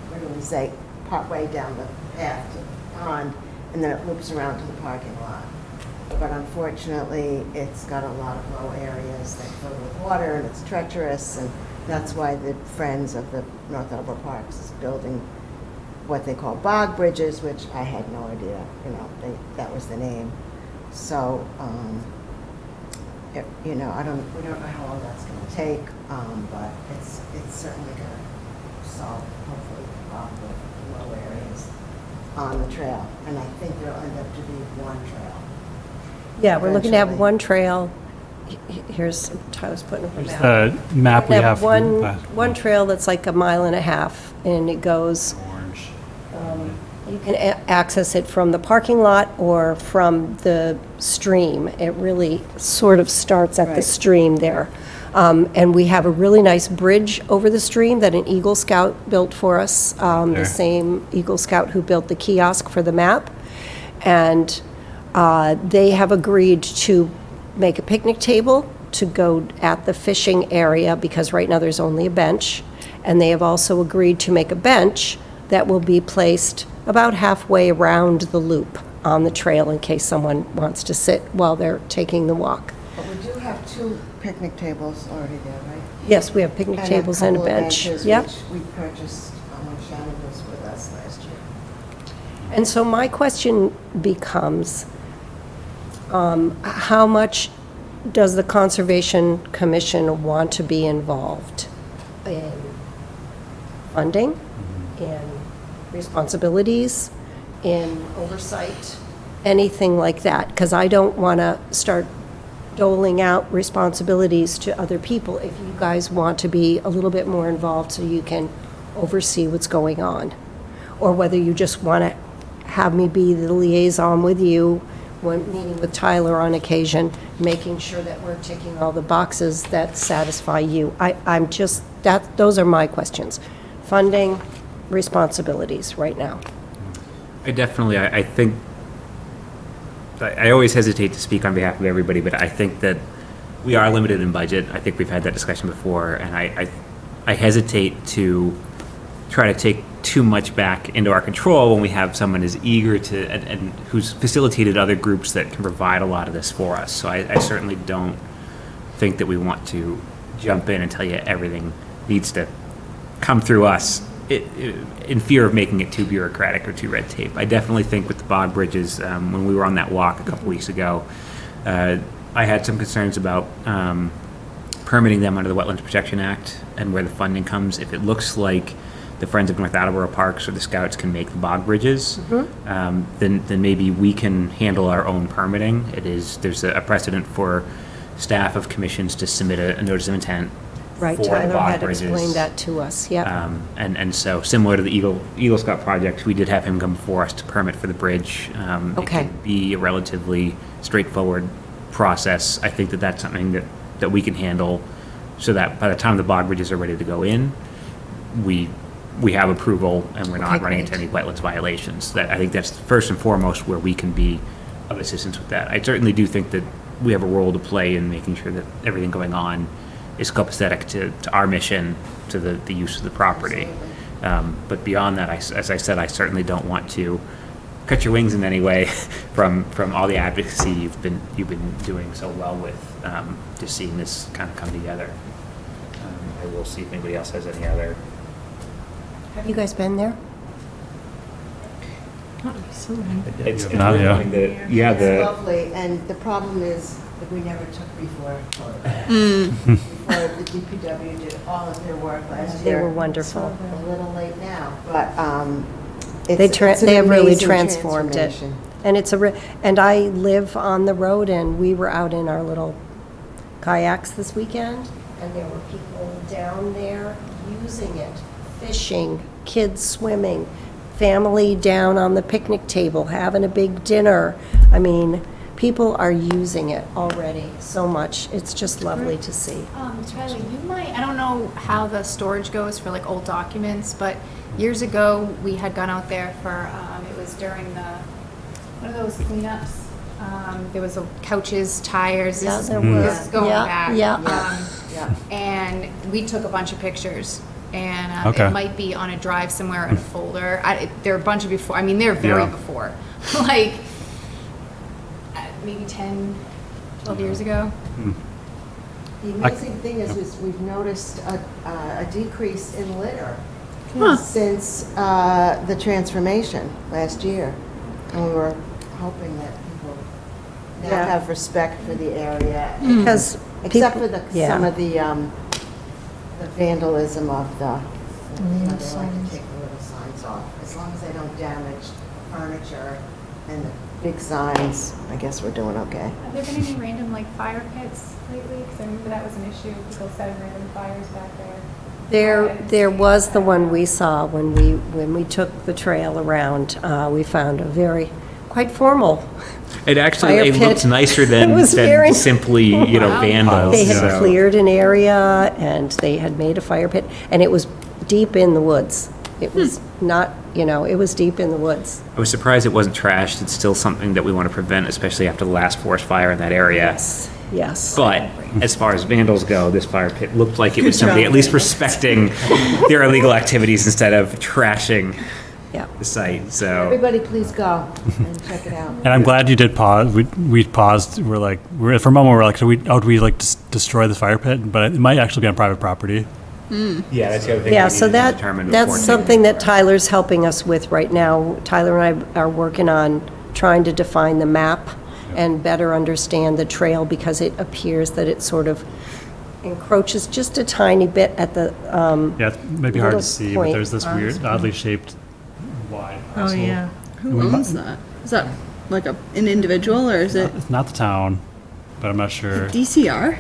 what do we say, partway down the path to the pond, and then it loops around to the parking lot. But unfortunately, it's got a lot of low areas that fill with water, and it's treacherous, and that's why the Friends of the North Attleboro Parks is building what they call bog bridges, which I had no idea, that was the name. So, we don't know how long that's going to take, but it's certainly going to solve, hopefully, the problem with low areas on the trail. And I think there'll end up to be one trail. Yeah, we're looking to have one trail. Here's, Tyler's putting up a map. Here's the map we have. One trail that's like 1.5 miles, and it goes, you can access it from the parking lot or from the stream. It really sort of starts at the stream there. And we have a really nice bridge over the stream that an Eagle Scout built for us, the same Eagle Scout who built the kiosk for the map. And they have agreed to make a picnic table to go at the fishing area, because right now there's only a bench. And they have also agreed to make a bench that will be placed about halfway around the loop on the trail in case someone wants to sit while they're taking the walk. But we do have 2 picnic tables already there, right? Yes, we have picnic tables and a bench. Yep. Which we purchased when Shannon was with us last year. And so my question becomes, how much does the Conservation Commission want to be involved in funding, in responsibilities, in oversight, anything like that? Because I don't want to start doling out responsibilities to other people if you guys want to be a little bit more involved so you can oversee what's going on. Or whether you just want to have me be the liaison with you when meeting with Tyler on occasion, making sure that we're ticking all the boxes that satisfy you. Those are my questions. Funding, responsibilities right now. I think, I always hesitate to speak on behalf of everybody, but I think that we are limited in budget. I think we've had that discussion before, and I hesitate to try to take too much back into our control when we have someone as eager to, and who's facilitated other groups that can provide a lot of this for us. So I certainly don't think that we want to jump in and tell you everything needs to come through us. in fear of making it too bureaucratic or too red tape. I definitely think with the bog bridges, when we were on that walk a couple weeks ago, I had some concerns about permitting them under the Wetlands Protection Act and where the funding comes. If it looks like the Friends of North Attleboro Parks or the Scouts can make the bog bridges, then maybe we can handle our own permitting. There's a precedent for staff of commissions to submit a notice of intent Right, for the Tyler bog had bridges. explained that to us, yeah. And so similar to the Eagle Scout project, we did have him come before us to permit for the bridge. Okay. It could be a relatively straightforward process. I think that that's something that we can handle so that by the time the bog bridges are ready to go in, we have approval and we're not Okay, running great. into any wetlands violations. I think that's first and foremost where we can be of assistance with that. I certainly do think that we have a role to play in making sure that everything going on is copacetic to our mission, to the use of the property. But beyond that, as I said, I certainly don't want to cut your wings in any way from all the advocacy you've been doing so well with just seeing this kind of come together. I will see if anybody else has any other. Have you guys been there? It's Not yet. It's lovely, and the problem is that we never took before before the DPW did all of their work last They year. were wonderful. A little late now, but They it's an have really amazing transformed it. transformation. And and I live on the road, and we were out in our little kayaks this weekend, and there were people down there using it, fishing, kids swimming, family down on the picnic table, having a big dinner. I mean, people are using it already so much. It's just lovely to see. Tyler, you might, I don't know how the storage goes for like old documents, but years ago, we had gone out there for, it was during one of those cleanups. There was couches, tires. Yeah, This there this was. is going Yeah, back. yeah. And we took a bunch of pictures. And Okay. it might be on a drive somewhere in a folder. There are a bunch of before. I mean, they're very Yeah. before. Like, maybe 10, 12 years ago. The amazing thing is we've noticed a decrease in litter since the transformation last year. And we were hoping that people now Yeah. have respect for the area. Because Except people- for yeah. some of the vandalism of the, they like to take the little signs off. As long as they don't damage furniture and the big signs, I guess we're doing okay. Have there been any random like fire pits lately? Because I remember that was an issue. People setting random fires back there. There was the one we saw when we took the trail around. We found a quite formal. It actually Fire it looked pit. nicer It than was very- simply vandals. They had so. cleared an area and they had made a fire pit, and it was deep in the woods. It was not, it was deep in the woods. I was surprised it wasn't trashed. It's still something that we want to prevent, especially after the last forest fire in that area. Yes. But as far as vandals go, this fire pit looked like it was somebody at least respecting their illegal activities instead of trashing the site. So Everybody please go and check it out. And I'm glad you did pause. We paused. For a moment we're like, would we like destroy the fire pit? But it might actually be on private property. yeah, that's the other thing. Yeah, we so needed to determine that's before something that Tyler's helping us with right now. Tyler and I are working on trying to define the map and better understand the trail, because it appears that it sort of encroaches just a tiny bit at the Yeah, it may be hard to little see, but point. there's this weird, oddly shaped wide Oh, parcel. yeah. Who owns that? Is that like an individual or is it It's not the town, but I'm not sure. DCR?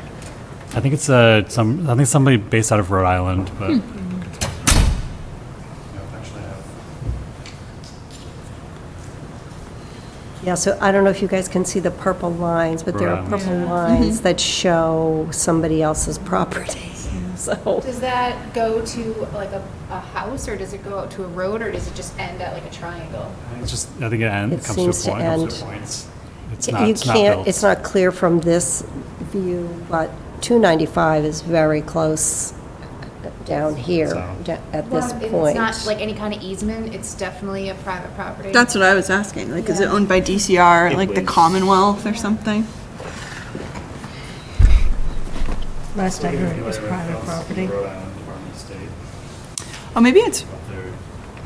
I think it's I think somebody based out of Rhode Island, but. Yeah, so I don't know if you guys can see the purple lines, but there are Right. purple lines that show somebody else's property. So, Does that go to like a house, or does it go out to a road, or does it just end at like a triangle? It's just, I think it comes seems to a to point. end. Comes to a point. It's you not, it's not can't, built. it's not clear from this view, but 295 is very close down here, So- at Well, this if point. It's not like any kind of easement, it's definitely a private property. That's what I was asking. Like, is it owned by DCR, It like the was. Commonwealth or something? Last I heard, it was private property. Rhode Island Department of State Oh, maybe it's up there.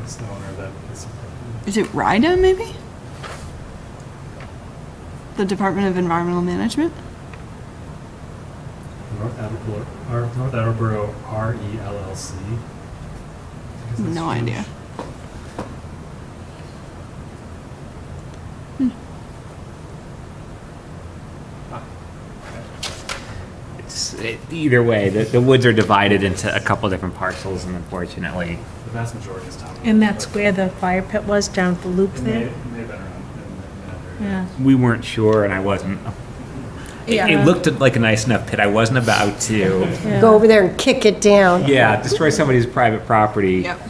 It's the owner of that piece of property. Is it RIDA, maybe? The Department of Environmental Management? North Attleboro, or North Attleboro RELLC. No idea. Either way, the woods are divided into a couple different parcels, and unfortunately, The vast majority is town. And that's where the fire pit was, down at the loop It may there? have been around in that area. Yeah. we weren't sure, and I wasn't. It looked like a nice enough pit. I wasn't about to, Yeah. Go over there and kick it down. yeah, destroy somebody's private property. Yep.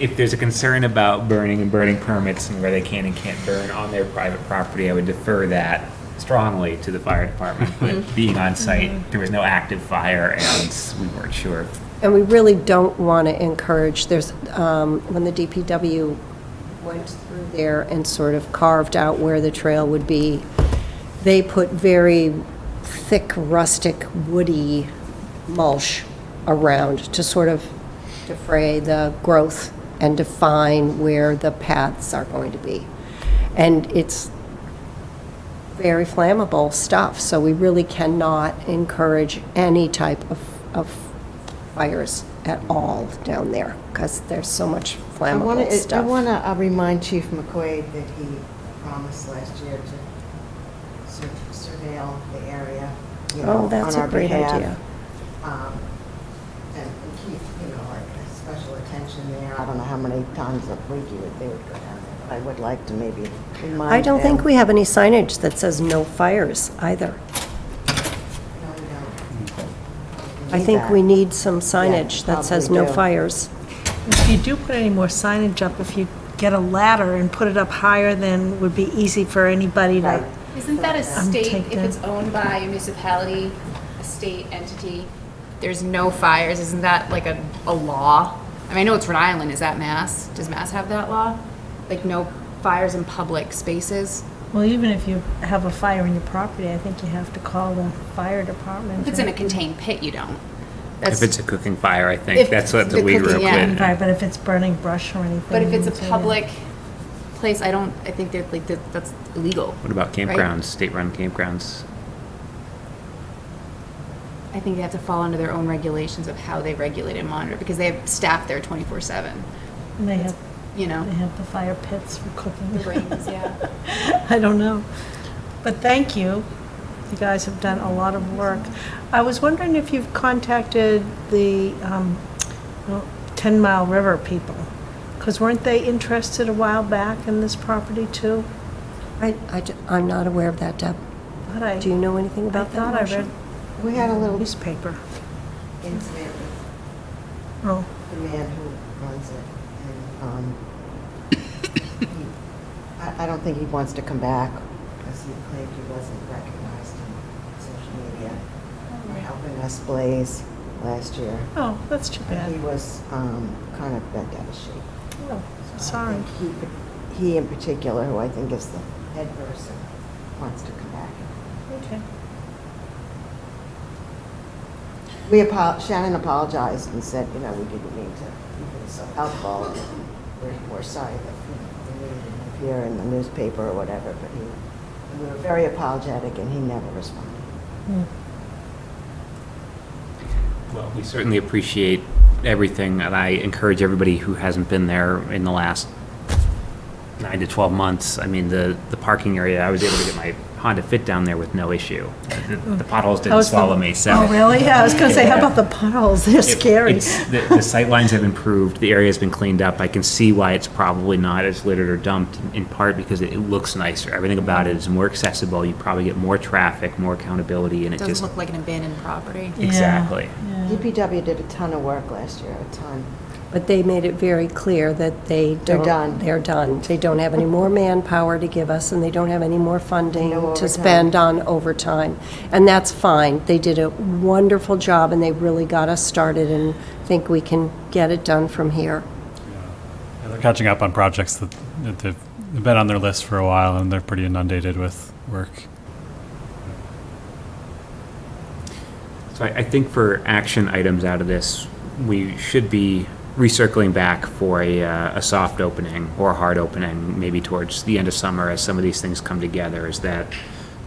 If there's a concern about burning and burning permits and where they can and can't burn on their private property, I would defer that strongly to the fire department. But being on site, there was no active fire, and we weren't sure. And we really don't want to encourage, there's, when the DPW went through there and sort of carved out where the trail would be, they put very thick, rustic, woody mulch around to sort of defray the growth and define where the paths are going to be. And it's very flammable stuff, so we really cannot encourage any type of fires at all down there, because there's so much flammable I stuff. want to remind Chief McQuaid that he promised last year to surveil the area, you know, Oh, that's on a our great behalf. idea. And keep, you know, like special attention there. I don't know how many times a week they would go down there, but I would like to maybe remind I don't think them. we have any signage that says no fires either. No, we don't. I need think that. we need some signage that says probably no do. fires. If you do put any more signage up, if you get a ladder and put it up higher, then would be easy for anybody Right. to, Isn't that a state, take if that. it's owned by a municipality, a state entity, there's no fires, isn't that like a law? I mean, I know it's Rhode Island, is that Mass? Does Mass have that law? Like no fires in public spaces? well, even if you have a fire in your property, I think you have to call the fire department. If it's in a contained pit, you don't. If it's a cooking fire, I think If that's what the we grew up cooking, yeah. with. Right, but if it's burning brush or anything. But if it's so, a yeah. public place, I think that like that's illegal. What about Right. campgrounds, state-run campgrounds? I think they have to fall under their own regulations of how they regulate and monitor, because they have staff there 24/7, And they have, you know? they have the fire pits for cooking. The rings, yeah. I don't know. But thank you. You guys have done a lot of work. I was wondering if you've contacted the 10 Mile River people, because weren't they interested a while back in this property too? I'm not aware of that, Deb. Thought I- Do you know anything I about that? thought I Marcia? read We had a little newspaper. incident with Oh, the man who runs it, and I don't think he wants to come back, because he claimed he wasn't recognized on social media for helping us blaze last year. oh, that's too He bad. was kind of bent out of shape. Oh, So I sorry. think he in particular, who I think is the head person, wants to come back. Okay. Shannon apologized and said, you know, we didn't mean to be so helpful. And we're sorry that we didn't appear in the newspaper or whatever, but we were very apologetic and he never responded. Well, we certainly appreciate everything, and I encourage everybody who hasn't been there in the last 9 to 12 months. I mean, the parking area, I was able to get my Honda Fit down there with no issue. The potholes didn't How's the- swallow me, so. Oh, really? Yeah, I was gonna say, how about the potholes? They're scary. The sight lines have improved, the area's been cleaned up. I can see why it's probably not as littered or dumped, in part because it looks nicer. Everything about it is more accessible. You probably get more traffic, more accountability, and It it does just. look like an abandoned property. Yeah. Exactly. Yeah. DPW did a ton of work last year, a ton. But they made it very clear that they They're don't. done. They're done. They don't have any more manpower to give us, and they don't have any more funding No to overtime. spend on overtime. And that's fine. They did a wonderful job, and they really got us started, and think we can get it done from here. Yeah, they're catching up on projects that they've been on their list for a while, and they're pretty inundated with work. So I think for action items out of this, we should be recircling back for a soft opening or a hard opening, maybe towards the end of summer as some of these things come together.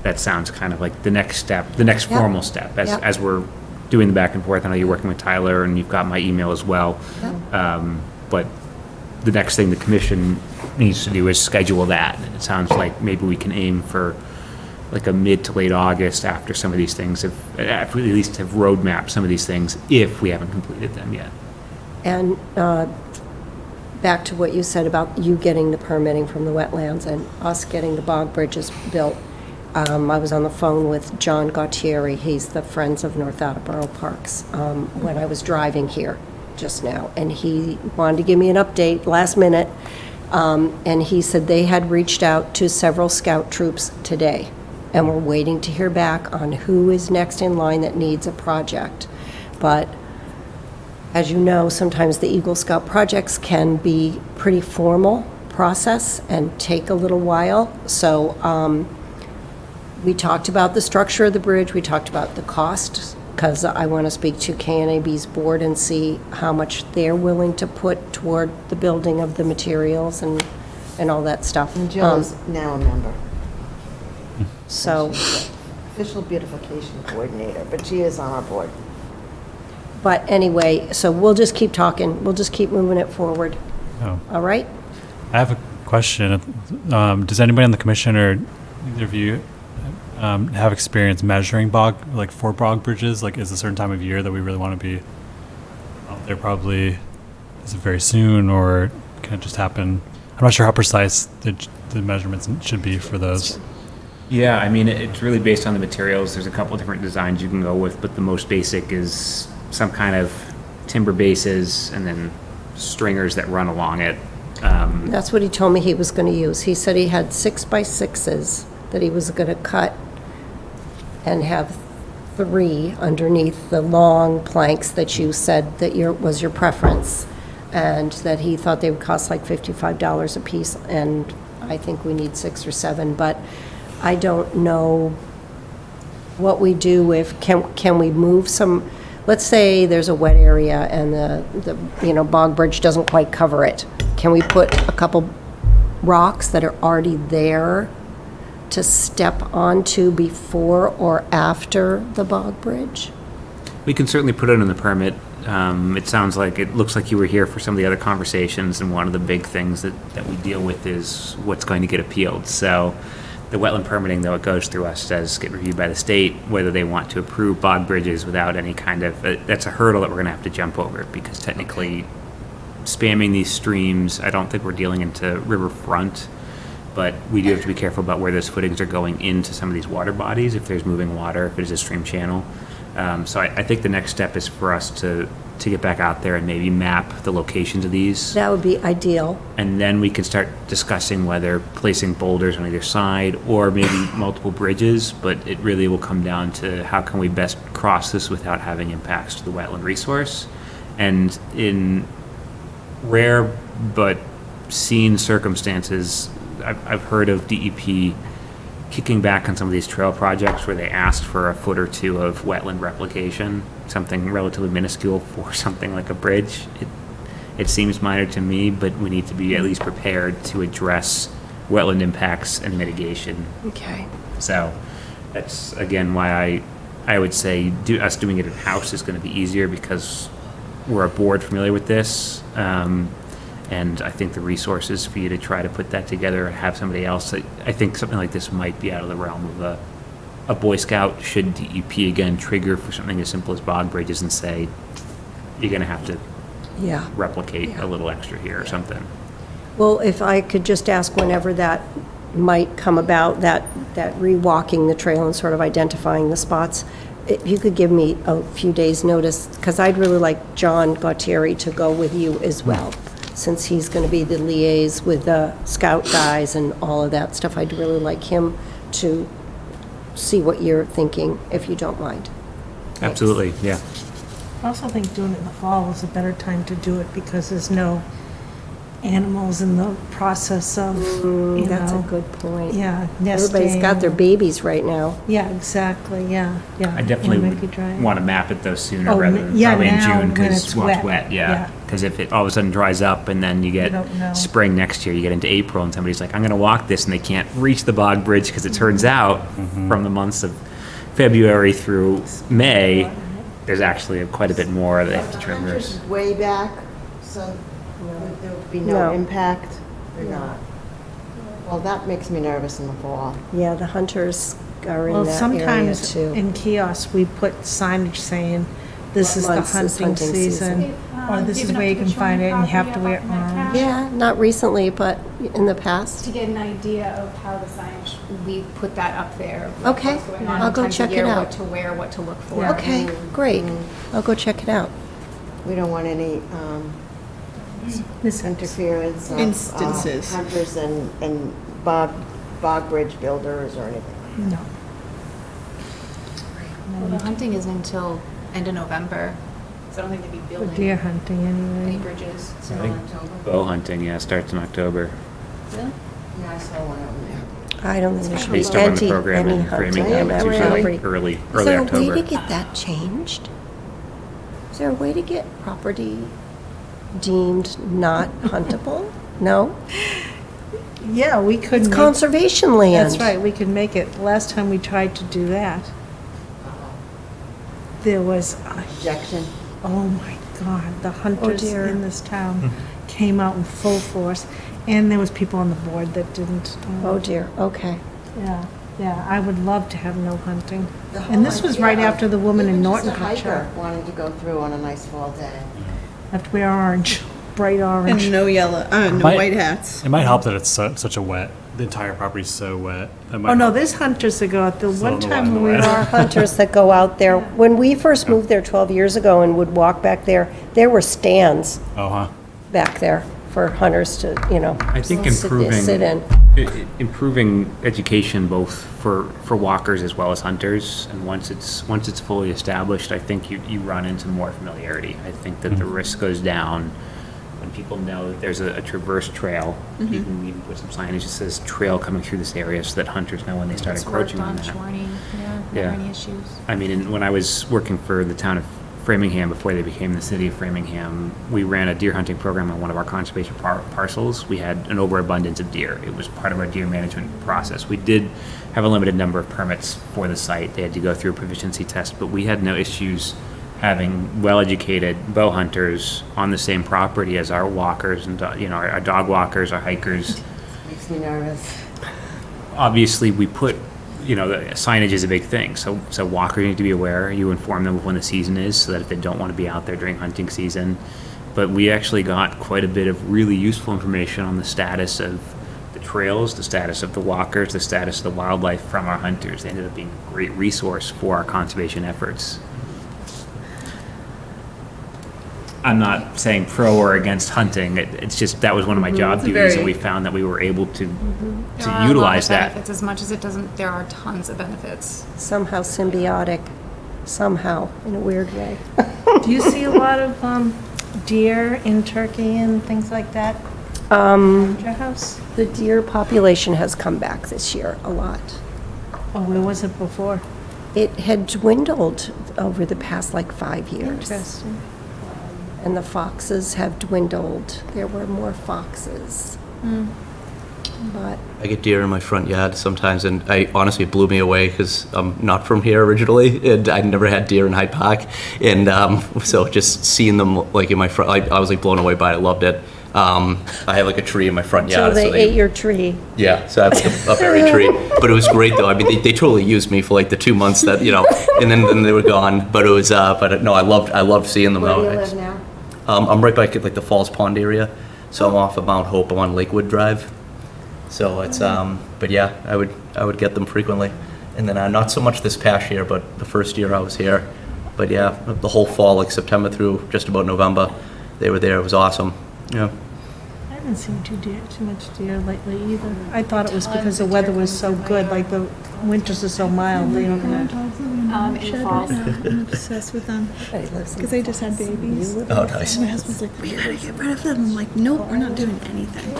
That sounds kind of like the next step, the next Yep. formal step, Yep. as we're doing the back and forth. I know you're working with Tyler, and you've got my email as well. But the next thing the commission needs to do is schedule that. It sounds like maybe we can aim for like a mid to late August after some of these things, if we at least have roadmapped some of these things, if we haven't completed them yet. And back to what you said about you getting the permitting from the wetlands and us getting the bog bridges built. I was on the phone with John Gautieri, he's the Friends of North Attleboro Parks, when I was driving here just now. And he wanted to give me an update last minute. And he said they had reached out to several scout troops today. And we're waiting to hear back on who is next in line that needs a project. But as you know, sometimes the Eagle Scout projects can be pretty formal process and take a little while. So we talked about the structure of the bridge, we talked about the cost, because I want to speak to KNAB's board and see how much they're willing to put toward the building of the materials and all that stuff. And Jill is now a member. So, Official beautification coordinator, but she is on our board. but anyway, so we'll just keep talking, we'll just keep moving it forward. Oh. All right? I have a question. Does anybody on the commission or either of you have experience measuring for bog bridges? Like, is a certain time of year that we really want to be out there? Probably, is it very soon, or can it just happen? I'm not sure how precise the measurements should be for those. Yeah, I mean, it's really based on the materials. There's a couple different designs you can go with, but the most basic is some kind of timber bases and then stringers that run along it. That's what he told me he was going to use. He said he had 6x6s that he was going to cut and have 3 underneath the long planks that you said that was your preference, and that he thought they would cost like $55 a piece, and I think we need 6 or 7, but I don't know what we do if, can we move some, let's say there's a wet area and the bog bridge doesn't quite cover it. Can we put a couple rocks that are already there to step onto before or after the bog bridge? We can certainly put it in the permit. It looks like you were here for some of the other conversations, and one of the big things that we deal with is what's going to get appealed. So the wetland permitting, though it goes through us, does get reviewed by the state, whether they want to approve bog bridges without any kind of, that's a hurdle that we're going to have to jump over, because technically spamming these streams, I don't think we're dealing into riverfront, but we do have to be careful about where those footings are going into some of these water bodies, if there's moving water, if it is a stream channel. So I think the next step is for us to get back out there and maybe map the locations of these. That would be ideal. And then we can start discussing whether placing boulders on either side or maybe multiple bridges, but it really will come down to how can we best cross this without having impacts to the wetland resource. And in rare but seen circumstances, I've heard of DEP kicking back on some of these trail projects where they asked for a foot or 2 of wetland replication, something relatively minuscule for something like a bridge. It seems minor to me, but we need to be at least prepared to address wetland impacts and mitigation. Okay. So that's, again, why I would say us doing it in-house is going to be easier, because we're a board familiar with this. And I think the resources for you to try to put that together and have somebody else, I think something like this might be out of the realm of a Boy Scout. Should DEP again trigger for something as simple as bog bridges and say, you're going to have to replicate a little extra here or something. Well, if I could just ask whenever that might come about, that re-walking the trail and sort of identifying the spots, if you could give me a few days' notice, because I'd really like John Gautieri to go with you as well, since he's going to be the liaise with the scout guys and all of that stuff. I'd really like him to see what you're thinking, if you don't mind. Absolutely, yeah. I also think doing it in the fall is a better time to do it, because there's no animals in the process of, That's a good point. Yeah, nesting. Everybody's got their babies right now. Yeah, exactly, yeah. I definitely It might be dry. want to map it though sooner Oh, rather than yeah, probably in now June, when because it's well, it's wet. wet, yeah. Because if it all of a sudden dries up and then you get don't know. spring next year, you get into April and somebody's like, I'm going to walk this, and they can't reach the bog bridge because it turns out from the months of February through May, there's actually quite a bit more that they have to traverse. Hunters way back, so there would be no impact or not? Well, that makes me nervous in the fall. Yeah, the hunters are in Well, that area sometimes too. in kiosks, we put signage saying, this is the Months is hunting hunting season. season, or this is where you can find it, and you have to wear orange. Yeah, not recently, but in the past. To get an idea of how the signage, we put that up there. like Okay, what's going on I'll go times of check it year, out. What to wear, what to look for. Okay, great. I'll go check it out. We don't want any interference of Instances. hunters and bog bridge builders or anything. No. Well, the hunting is until end of November, so I don't think they'd be For building deer hunting any anyway. bridges. I think bow hunting, yeah, starts in October. Really? Yeah, I saw one of them. I don't think there should be Based on the any program in hunting Framingham, on it's that usually property. early Is there a way October. to get that changed? Is there a way to get property deemed not huntable? No? Yeah, we could. It's make- conservation land. That's right, we could make it. Last time we tried to do that, there was, Objection. oh my God, the hunters dear. in this town came out in full force, and there was people on the board that didn't. Oh dear, okay. Yeah, yeah, I would love to have no hunting. The whole And this was right idea of after the woman in even Norton just a got hiker shot. wanting to go through on a nice fall day. Have to wear orange, bright orange. And no yellow, no Might- white hats. It might help that it's such a wet, the entire property's so wet. That might Oh, no, help. there's hunters that go out. The Still one in the time wet, when we in the wet. were, Hunters that go out there. When we first moved there 12 years ago and would walk back there were stands Oh, huh. back there for hunters to, I think sit in. improving education both for walkers as well as hunters, and once it's fully established, I think you run into more familiarity. I think that the risk goes down when people know that there's a traverse trail. You can even put some signage that says trail coming through this area so that hunters know when they start It's worked encroaching on on that. Shorty, yeah, Yeah. never any issues. I mean, when I was working for the town of Framingham before they became the city of Framingham, we ran a deer hunting program on one of our conservation parcels. We had an overabundance of deer. It was part of our deer management process. We did have a limited number of permits for the site. They had to go through a proficiency test, but we had no issues having well-educated bow hunters on the same property as our walkers and our dog walkers, our hikers. Makes me nervous. Obviously, we put, the signage is a big thing, so walkers need to be aware. You inform them of when the season is, so that if they don't want to be out there during hunting season. But we actually got quite a bit of really useful information on the status of the trails, the status of the walkers, the status of the wildlife from our hunters. They ended up being a great resource for our conservation efforts. I'm not saying pro or against hunting. It's just that was one of my job It's a duties, and very- we found that we were able to There are a lot utilize of that. benefits. As much as it doesn't, there are tons of benefits. Somehow symbiotic, somehow, in a weird way. do you see a lot of deer in Turkey and things like that Um, at your house? The deer population has come back this year a lot. Oh, where was it before? It had dwindled over the past 5 years. Interesting. And the foxes have dwindled. There were more foxes. But I get deer in my front yard sometimes, and I honestly, it blew me away because I'm not from here originally, and I never had deer in Hyde Park, and so just seeing them in my front, I was blown away by it. I loved it. I have a tree in my front so yard. they ate your tree. Yeah, so I have a berry tree, but it was great though. I mean, they totally used me for the 2 months that and then they were gone. But it was, but no, I loved seeing them Where though. do you live now? I'm right back at the Falls Pond area, so I'm off of Mount Hope. I'm on Lakewood Drive, so it's but yeah, I would get them frequently, and then not so much this past year, but the first year I was here, but yeah, the whole fall, September through just about November, they were there. It was awesome. Yeah. I haven't seen too much deer lately either. I thought it was because the weather was so good, the winters are so mild. They don't have. In the fall. I'm obsessed with them because they just had babies. Oh, nice. My husband's like, we gotta get rid of them. I'm like, nope, we're not doing anything.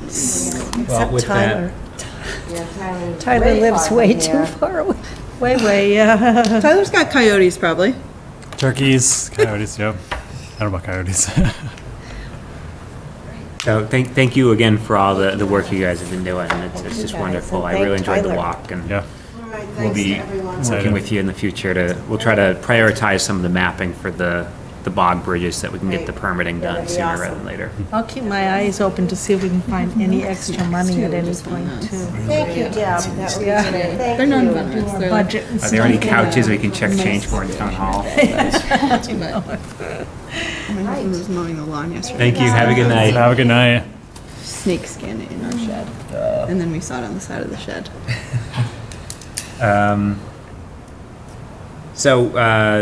Except with Tyler. Yeah, Tyler. Tyler lives far way from too here. far away. Way, yeah. Tyler's got coyotes probably. Turkeys, coyotes, yep. I don't know about coyotes. So thank you again for all the work you guys have been doing. It's just wonderful. I really enjoyed the walk, and Yeah. All right, we'll thanks to be everyone. working with you in the future we'll try to prioritize some of the mapping for the bog bridges so that we can get the permitting done That'd be sooner awesome. rather than later. I'll keep my eyes open to see if we can find any extra money at any point, too. Thank you, Deb. That would be Yeah. great. Thank They're you. non-venomous. Our They're like, budget and Are there any stuff. couches we can check change for in town hall? my husband was mowing the lawn yesterday. Thank you. Have a good night. Have a good night. Snake skin in our shed. And then we saw it on the side of the shed. So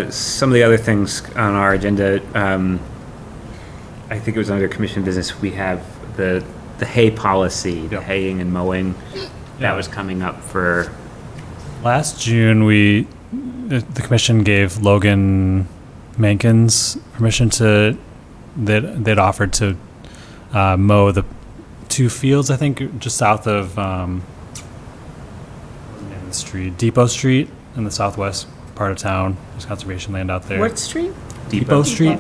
some of the other things on our agenda, I think it was under commission business. We have the hay policy, the haying and mowing. That was coming up for. Last June, the commission gave Logan Mankins permission to, they'd offered to mow the 2 fields, I think, just south of what's the name of the street, Depot Street in the southwest part of town. There's conservation land out there. What street? Depot Street.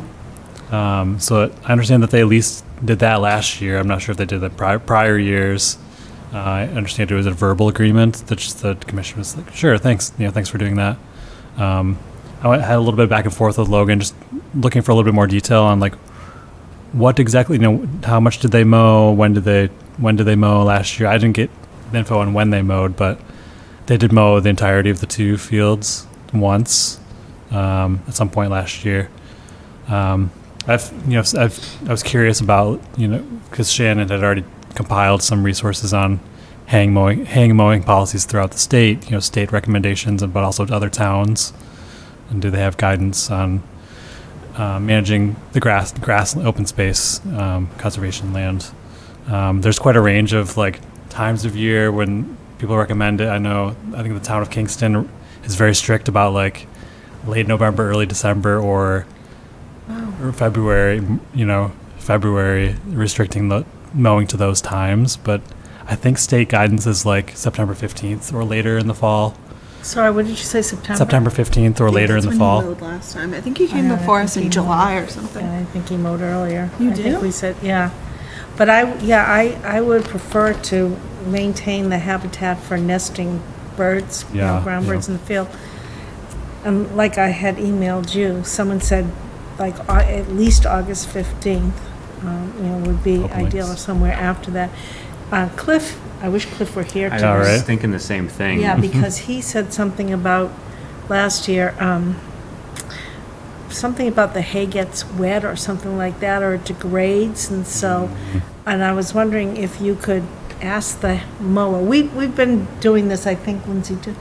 So I understand that they at least did that last year. I'm not sure if they did that prior years. I understand it was a verbal agreement that just the commission was like, sure, thanks, thanks for doing that. I had a little bit back and forth with Logan, just looking for a little bit more detail on like what exactly, how much did they mow, when did they mow last year. I didn't get the info on when they mowed, but they did mow the entirety of the 2 fields once at some point last year. I was curious about, because Shannon had already compiled some resources on hang mowing policies throughout the state, state recommendations, but also to other towns. And do they have guidance on managing the grass and open space, conservation land? There's quite a range of like times of year when people recommend it. I think the town of Kingston is very strict about like late November, early December, or February, February, restricting the mowing to those times. But I think state guidance is like September 15th or later in the fall. Sorry, what did you say, September? September 15th or later in the fall. He mowed last time. I think he came before us in July or something. Yeah, I think he mowed earlier. You I do? think we said, yeah. But I would prefer to maintain the habitat for nesting birds, ground birds in the field. And like I had emailed you, someone said like at least August 15th, would be ideal, or somewhere after that. Cliff, I wish Cliff were here I today. was thinking the same thing. Yeah, because he said something about last year, something about the hay gets wet or something like that, or it degrades, and so, and I was wondering if you could ask the mower. We've been doing this, I think, Lindsay, too,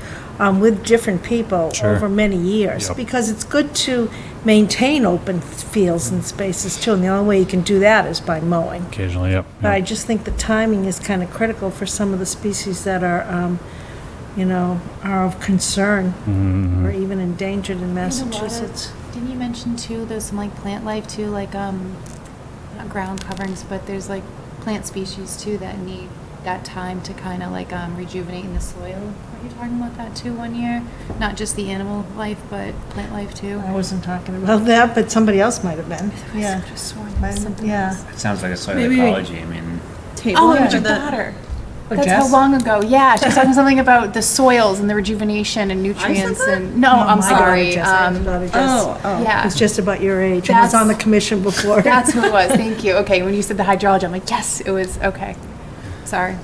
with different people over many years, because it's good to maintain open fields and spaces too, and the only way you can do that is by mowing. Occasionally, yep. But I just think the timing is kind of critical for some of the species that are, are of concern or even endangered in Massachusetts. Didn't you mention too, there's some like plant life too, like, not ground coverings, but there's like plant species too that need that time to kind of like rejuvenate in the soil. Were you talking about that too one year? Not just the animal life, but plant life too? I wasn't talking about that, but somebody else might have been. Yeah. I just sworn there was something else. It sounds like a soil Maybe ecology. I mean, Oh, it was your daughter. That's how long ago. Yeah, she was talking something about the soils and the rejuvenation and nutrients and no, I'm my sorry. daughter does. Yeah. It's just about your age. I was on the commission before. That's who it was. Thank you. Okay, when you said the hydrology, I'm like, yes, it was okay. Sorry.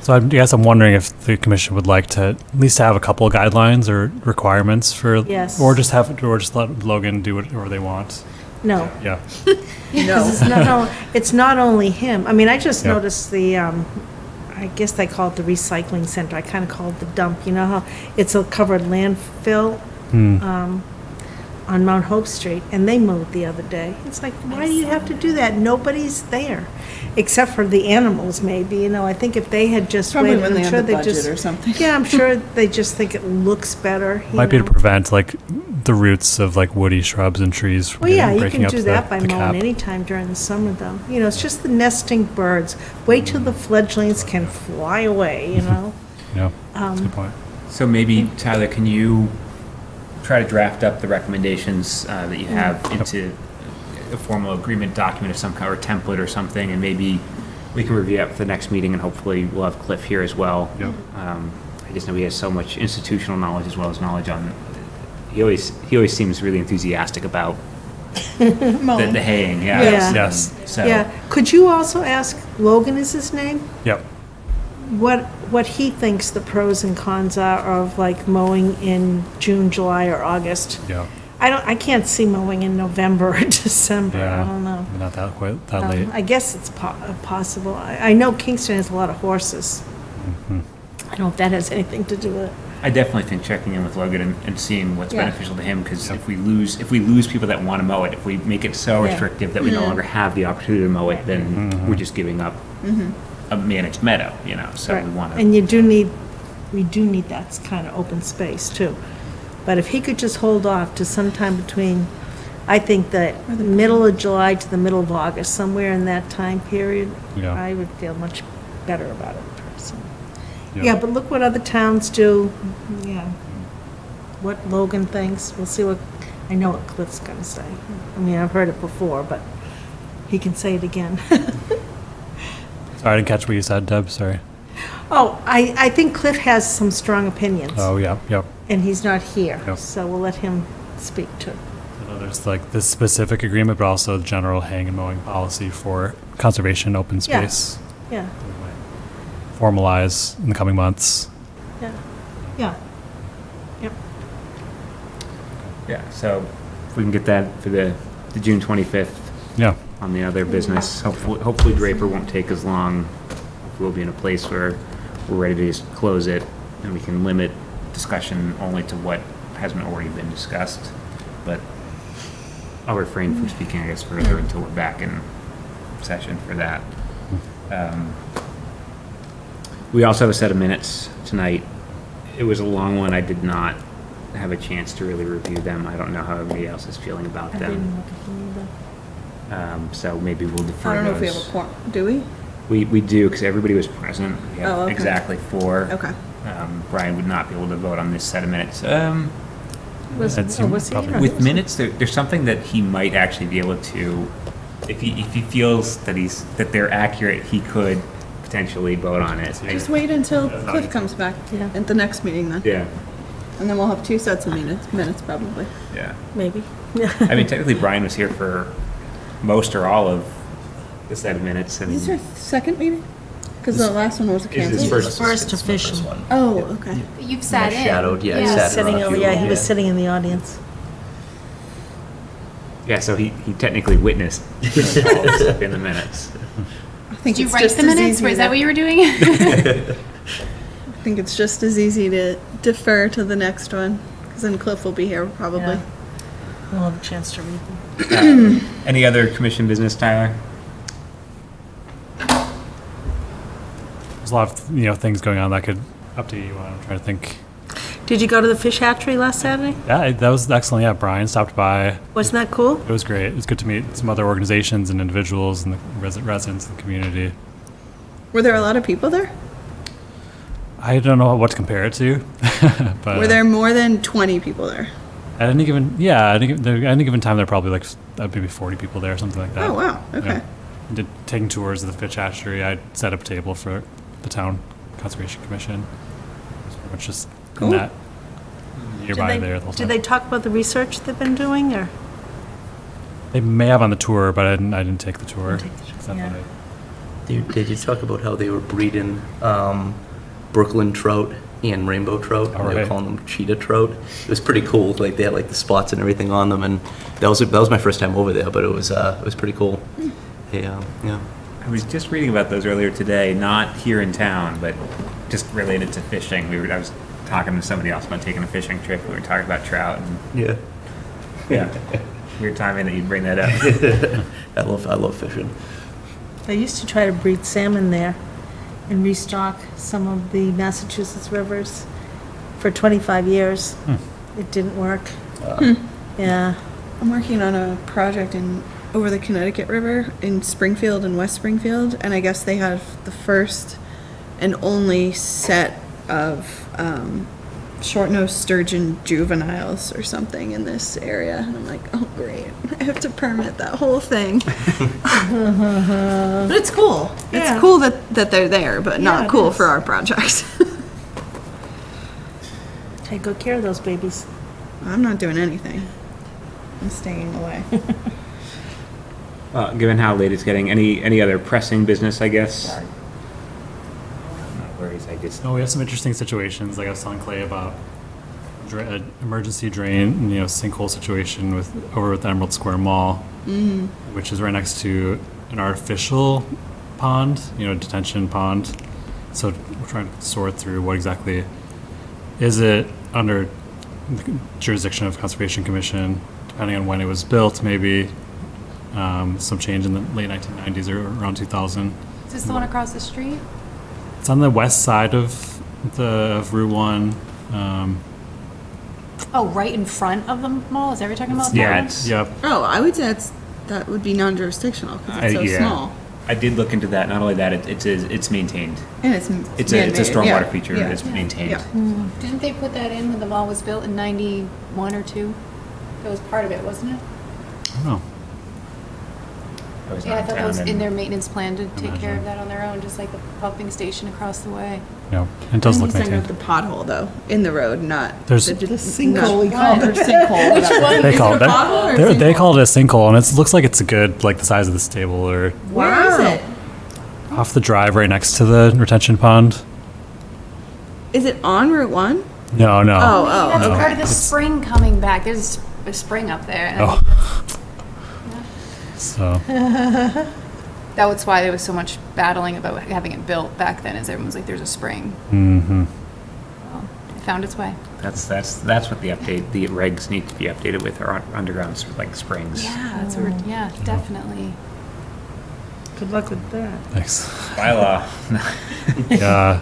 So I guess I'm wondering if the commission would like to at least have a couple of guidelines or requirements for, Yes. or just let Logan do whatever they want. No. Yeah. Because it's not only him. I mean, I just noticed the, I guess they call it the recycling center. I kind of call it the dump. You know how it's a covered landfill on Mount Hope Street, and they mowed the other day. It's like, why do you have to do that? Nobody's there, except for the animals, maybe. I think if they had just Probably waited, when they I'm have sure the they budget just or something. Yeah, I'm sure they just think it looks better. Might be to prevent like the roots of like woody shrubs and trees from Well, yeah, you breaking can up do that by the mowing cap. any time during the summer, though. It's just the nesting birds. Wait till the fledglings can fly away, Yeah, that's a good point. so maybe, Tyler, can you try to draft up the recommendations that you have into a formal agreement document of some kind, or template or something, and maybe we can review it for the next meeting, and hopefully we'll have Cliff here as well. Yep. I just know he has so much institutional knowledge as well as knowledge on, he always seems really enthusiastic about the haying, yeah. Yeah. Yes. So, Yeah, could you also ask, Logan is his name? Yep. What he thinks the pros and cons are of like mowing in June, July, or August? Yeah. I can't see mowing in November or December, Yeah. I don't know. Not that quite that late. I guess it's possible. I know Kingston has a lot of horses. Mm-hmm. I don't know if that has anything to do with it. I definitely think checking in with Logan and seeing what's Yeah. beneficial to him, because if we lose people that want to mow it, if we make it so Yeah. restrictive that we no Yeah. longer have the opportunity to mow it, then we're just giving up a managed meadow, so Right. we want to. And we do need that kind of open space too. But if he could just hold off to sometime between, I think the middle of July to the middle of August, somewhere in that time period, Yeah. I would feel much better about it personally. Yeah. Yeah, but look what other towns do, yeah. What Logan thinks, we'll see what, I know what Cliff's gonna say. I mean, I've heard it before, but he can say it again. Sorry, I didn't catch what you said, Deb. Sorry. Oh, I think Cliff has some strong opinions. Oh, yeah. Yep. And he's not here, Yep. so we'll let him speak to. I know there's like this specific agreement, but also the general haying and mowing policy for conservation open Yeah. space. Yeah, Formalize in the coming months. yeah, yeah. Yep. Yeah, so if we can get that for the June 25th Yeah. on the other business, hopefully Draper won't take as long. We'll be in a place where we're ready to just close it, and we can limit discussion only to what hasn't already been discussed. But I'll refrain from speaking, I guess, further until we're back in session for that. We also have a set of minutes tonight. It was a long one. I did not have a chance to really review them. I don't know how everybody else is feeling about I them. didn't look at him either. So maybe we'll defer I don't know those. if we have a quorum, do we? We do, because everybody was present. We have Oh, okay. exactly 4. Okay. Brian would not be able to vote on this set of minutes. Was That's he? probably- No, he With was- minutes, there's something that he might actually be able to, if he feels that they're accurate, he could potentially vote on it. Just wait until Cliff comes back Yeah. at the next meeting then. Yeah, And then we'll have 2 sets of minutes probably. yeah. Maybe. I mean, technically Brian was here for most or all of the set of minutes, and Is this our second meeting? Because the last one was his canceled. first. First official. one. Oh, okay. You've sat in. Shadowed, yeah, I He was sat in sitting, on a few. yeah, he was sitting in the audience. Yeah, so he technically witnessed all the stuff in the minutes. I think Did you it's write just the as minutes? easy Or is that to- what you were doing? I think it's just as easy to defer to the next one, because then Cliff will be here probably. Yeah. We'll have a chance to read them. Any other commission business, Tyler? There's a lot of things going on that could update you on. I'm trying to think. Did you go to the fish hatchery last Saturday? Yeah, that was excellent. Yeah, Brian stopped by. Wasn't that cool? It was great. It was good to meet some other organizations and individuals and the residents and the community. Were there a lot of people there? I don't know what to compare it to, but Were there more than 20 people there? at any given time there are probably like maybe 40 people there or something like that. Oh, wow. Okay. Yeah. Taking tours of the fish hatchery. I set up a table for the town conservation commission. It was pretty much just Cool. in that nearby there. the whole Did time. they talk about the research they've been doing, or? They may have on the tour, but I didn't take the tour. Didn't take the tour, Except yeah. that Did you talk about how they were breeding Brooklyn trout and rainbow trout? Oh, They were right. calling them cheetah trout. It was pretty cool. Like they had like the spots and everything on them, and that was my first time over there, but it was pretty cool. Yeah. I was just reading about those earlier today, not here in town, but just related to fishing. I was talking to somebody else about taking a fishing trip. We were talking about trout, and Yeah. yeah, weird timing that you'd bring that up. I love fishing. They used to try to breed salmon there and restock some of the Massachusetts rivers for 25 years. It didn't work. Yeah. I'm working on a project over the Connecticut River in Springfield and West Springfield, and I guess they have the first and only set of short-nosed sturgeon juveniles or something in this area. And I'm like, oh, great. I have to permit that whole thing. But it's cool. Yeah. It's cool that they're there, but Yeah, not it cool is. for our project. Take good care of those babies. I'm not doing anything. I'm staying away. Given how late it's getting, any other pressing business, I guess? No worries, I just. No, we have some interesting situations. Like I was telling Clay about an emergency drain, sinkhole situation over with the Emerald Square Mall, which is right next to an artificial pond, detention pond. So we're trying to sort through what exactly is it under the jurisdiction of Conservation Commission, depending on when it was built, maybe some change in the late 1990s or around 2000. Is this the one across the street? It's on the west side of Route 1. Oh, right in front of the mall? Is that what you're talking about? Yeah, That one? it's. Yep. Oh, I would say that would be non-jurisdictional because it's so yeah. small. I did look into that. Not only that, it's maintained. And it's It's man-made, a stormwater yeah, feature. yeah. It's maintained. Yeah. Didn't they put that in when the mall was built in 91 or 2? That was part of it, wasn't it? Oh. I was Yeah, I not in thought that town was in and- their maintenance plan to take care of that on their own, just like the pumping station across the way. Yeah, it does look He's talking maintained. about the pothole though, in the road, not There's- the sinkhole we call called it. Sinkhole. Which one? They Is call it it a pothole or a that. They sinkhole? call it a sinkhole, and it looks like it's a good, like the size of this table, or Where is it? off the drive right next to the retention pond. Is it on Route 1? No, no. Oh, That's okay. part of the spring coming back. There's a spring up there. And Oh. So that's why there was so much battling about having it built back then, is everyone was like, there's a spring. Well, it found its way. That's what the regs need to be updated with, are underground like springs. Yeah, that's what yeah, definitely. Good luck with that. thanks. Bylaw. Yeah,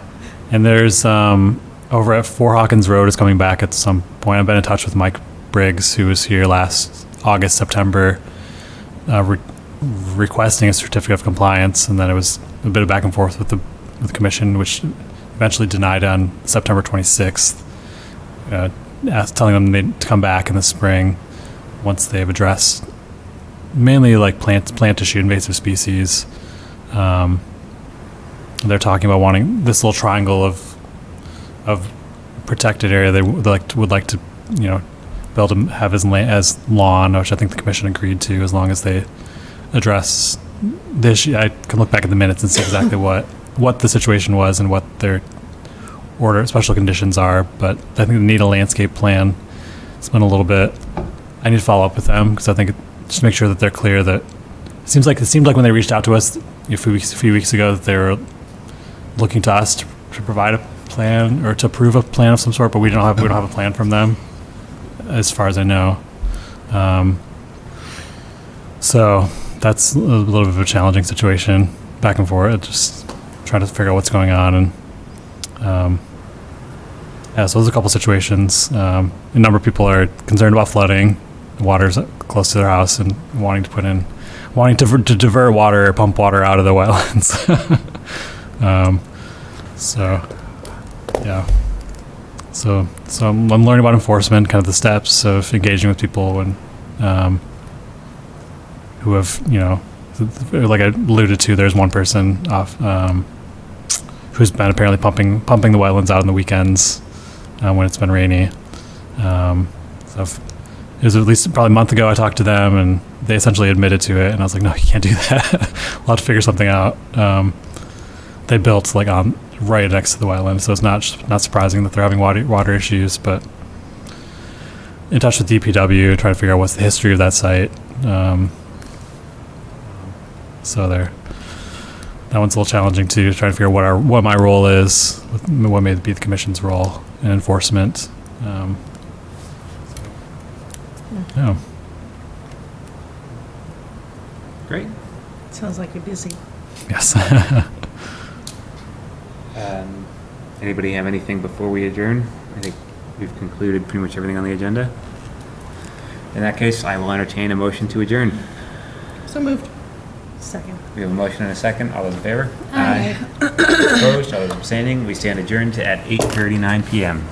and there's over at 4 Hawkins Road is coming back at some point. I've been in touch with Mike Briggs, who was here last August, September, requesting a certificate of compliance, and then it was a bit of back and forth with the commission, which eventually denied on September 26th, telling them to come back in the spring once they've addressed mainly like plant issue invasive species. They're talking about wanting this little triangle of protected area. They would like to build and have as lawn, which I think the commission agreed to, as long as they address the issue. I can look back at the minutes and see exactly what the situation was and what their special conditions are. But I think they need a landscape plan. It's been a little bit. I need to follow up with them because I think just make sure that they're clear that it seemed like when they reached out to us a few weeks ago that they were looking to us to provide a plan or to approve a plan of some sort, but we don't have a plan from them, as far as I know. So that's a little bit of a challenging situation, back and forth, just trying to figure out what's going on. And so there's a couple situations. A number of people are concerned about flooding. Water's close to their house and wanting to divert water or pump water out of the wetlands. So I'm learning about enforcement, kind of the steps of engaging with people and who have, like I alluded to, there's one person off who's been apparently pumping the wetlands out on the weekends when it's been rainy. It was at least probably a month ago I talked to them and they essentially admitted to it, and I was like, no, you can't do that. We'll have to figure something out. They built like on right next to the wetland, so it's not surprising that they're having water issues, but in touch with DPW, trying to figure out what's the history of that site. So that one's a little challenging too, trying to figure out what my role is, what may be the commission's role in enforcement. Yeah. Great. Sounds like you're busy. Yes. Anybody have anything before we adjourn? I think we've concluded pretty much everything on the agenda. In that case, I will entertain a motion to adjourn. So moved. Second. We have a motion and a second. All those in favor? Aye. Opposed? All those abstaining? We stand adjourned at 8:39 p.m.